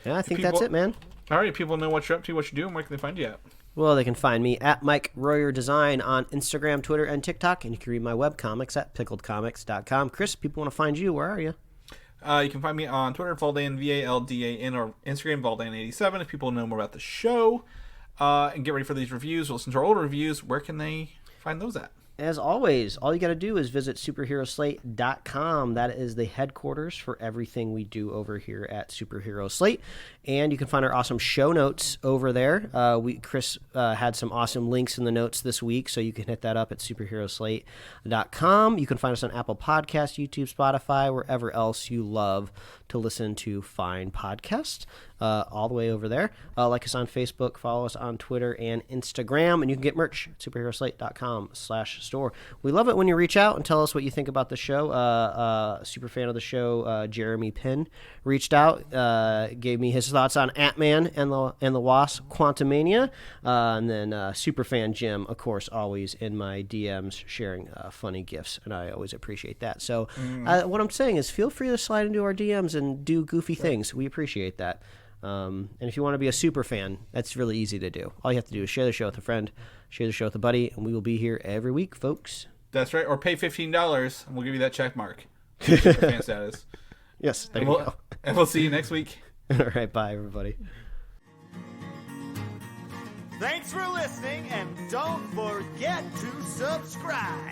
S3: Yeah, I think that's it, man.
S2: All right, people know what you're up to, what you're doing. Where can they find you at?
S3: Well, they can find me at Mike Royer Design on Instagram, Twitter, and TikTok, and you can read my webcomics at pickledcomics.com. Chris, people want to find you. Where are you?
S2: You can find me on Twitter, Valdan, VALDAN, or Instagram, Valdan87, if people know more about the show. And get ready for these reviews. Listen to our older reviews. Where can they find those at?
S3: As always, all you got to do is visit superheroslate.com. That is the headquarters for everything we do over here at Superhero Slate. And you can find our awesome show notes over there. Chris had some awesome links in the notes this week, so you can hit that up at superheroslate.com. You can find us on Apple Podcasts, YouTube, Spotify, wherever else you love to listen to fine podcasts. All the way over there. Like us on Facebook, follow us on Twitter and Instagram, and you can get merch at superheroslate.com/store. We love it when you reach out and tell us what you think about the show. Super fan of the show, Jeremy Penn, reached out, gave me his thoughts on Ant-Man and the Wasp, Quantumania, and then super fan Jim, of course, always in my DMs sharing funny gifs, and I always appreciate that. So what I'm saying is feel free to slide into our DMs and do goofy things. We appreciate that. And if you want to be a super fan, that's really easy to do. All you have to do is share the show with a friend, share the show with a buddy, and we will be here every week, folks.
S2: That's right. Or pay $15, and we'll give you that check mark. Super fan status.
S3: Yes, there you go.
S2: And we'll see you next week.
S3: All right, bye, everybody.
S4: Thanks for listening, and don't forget to subscribe.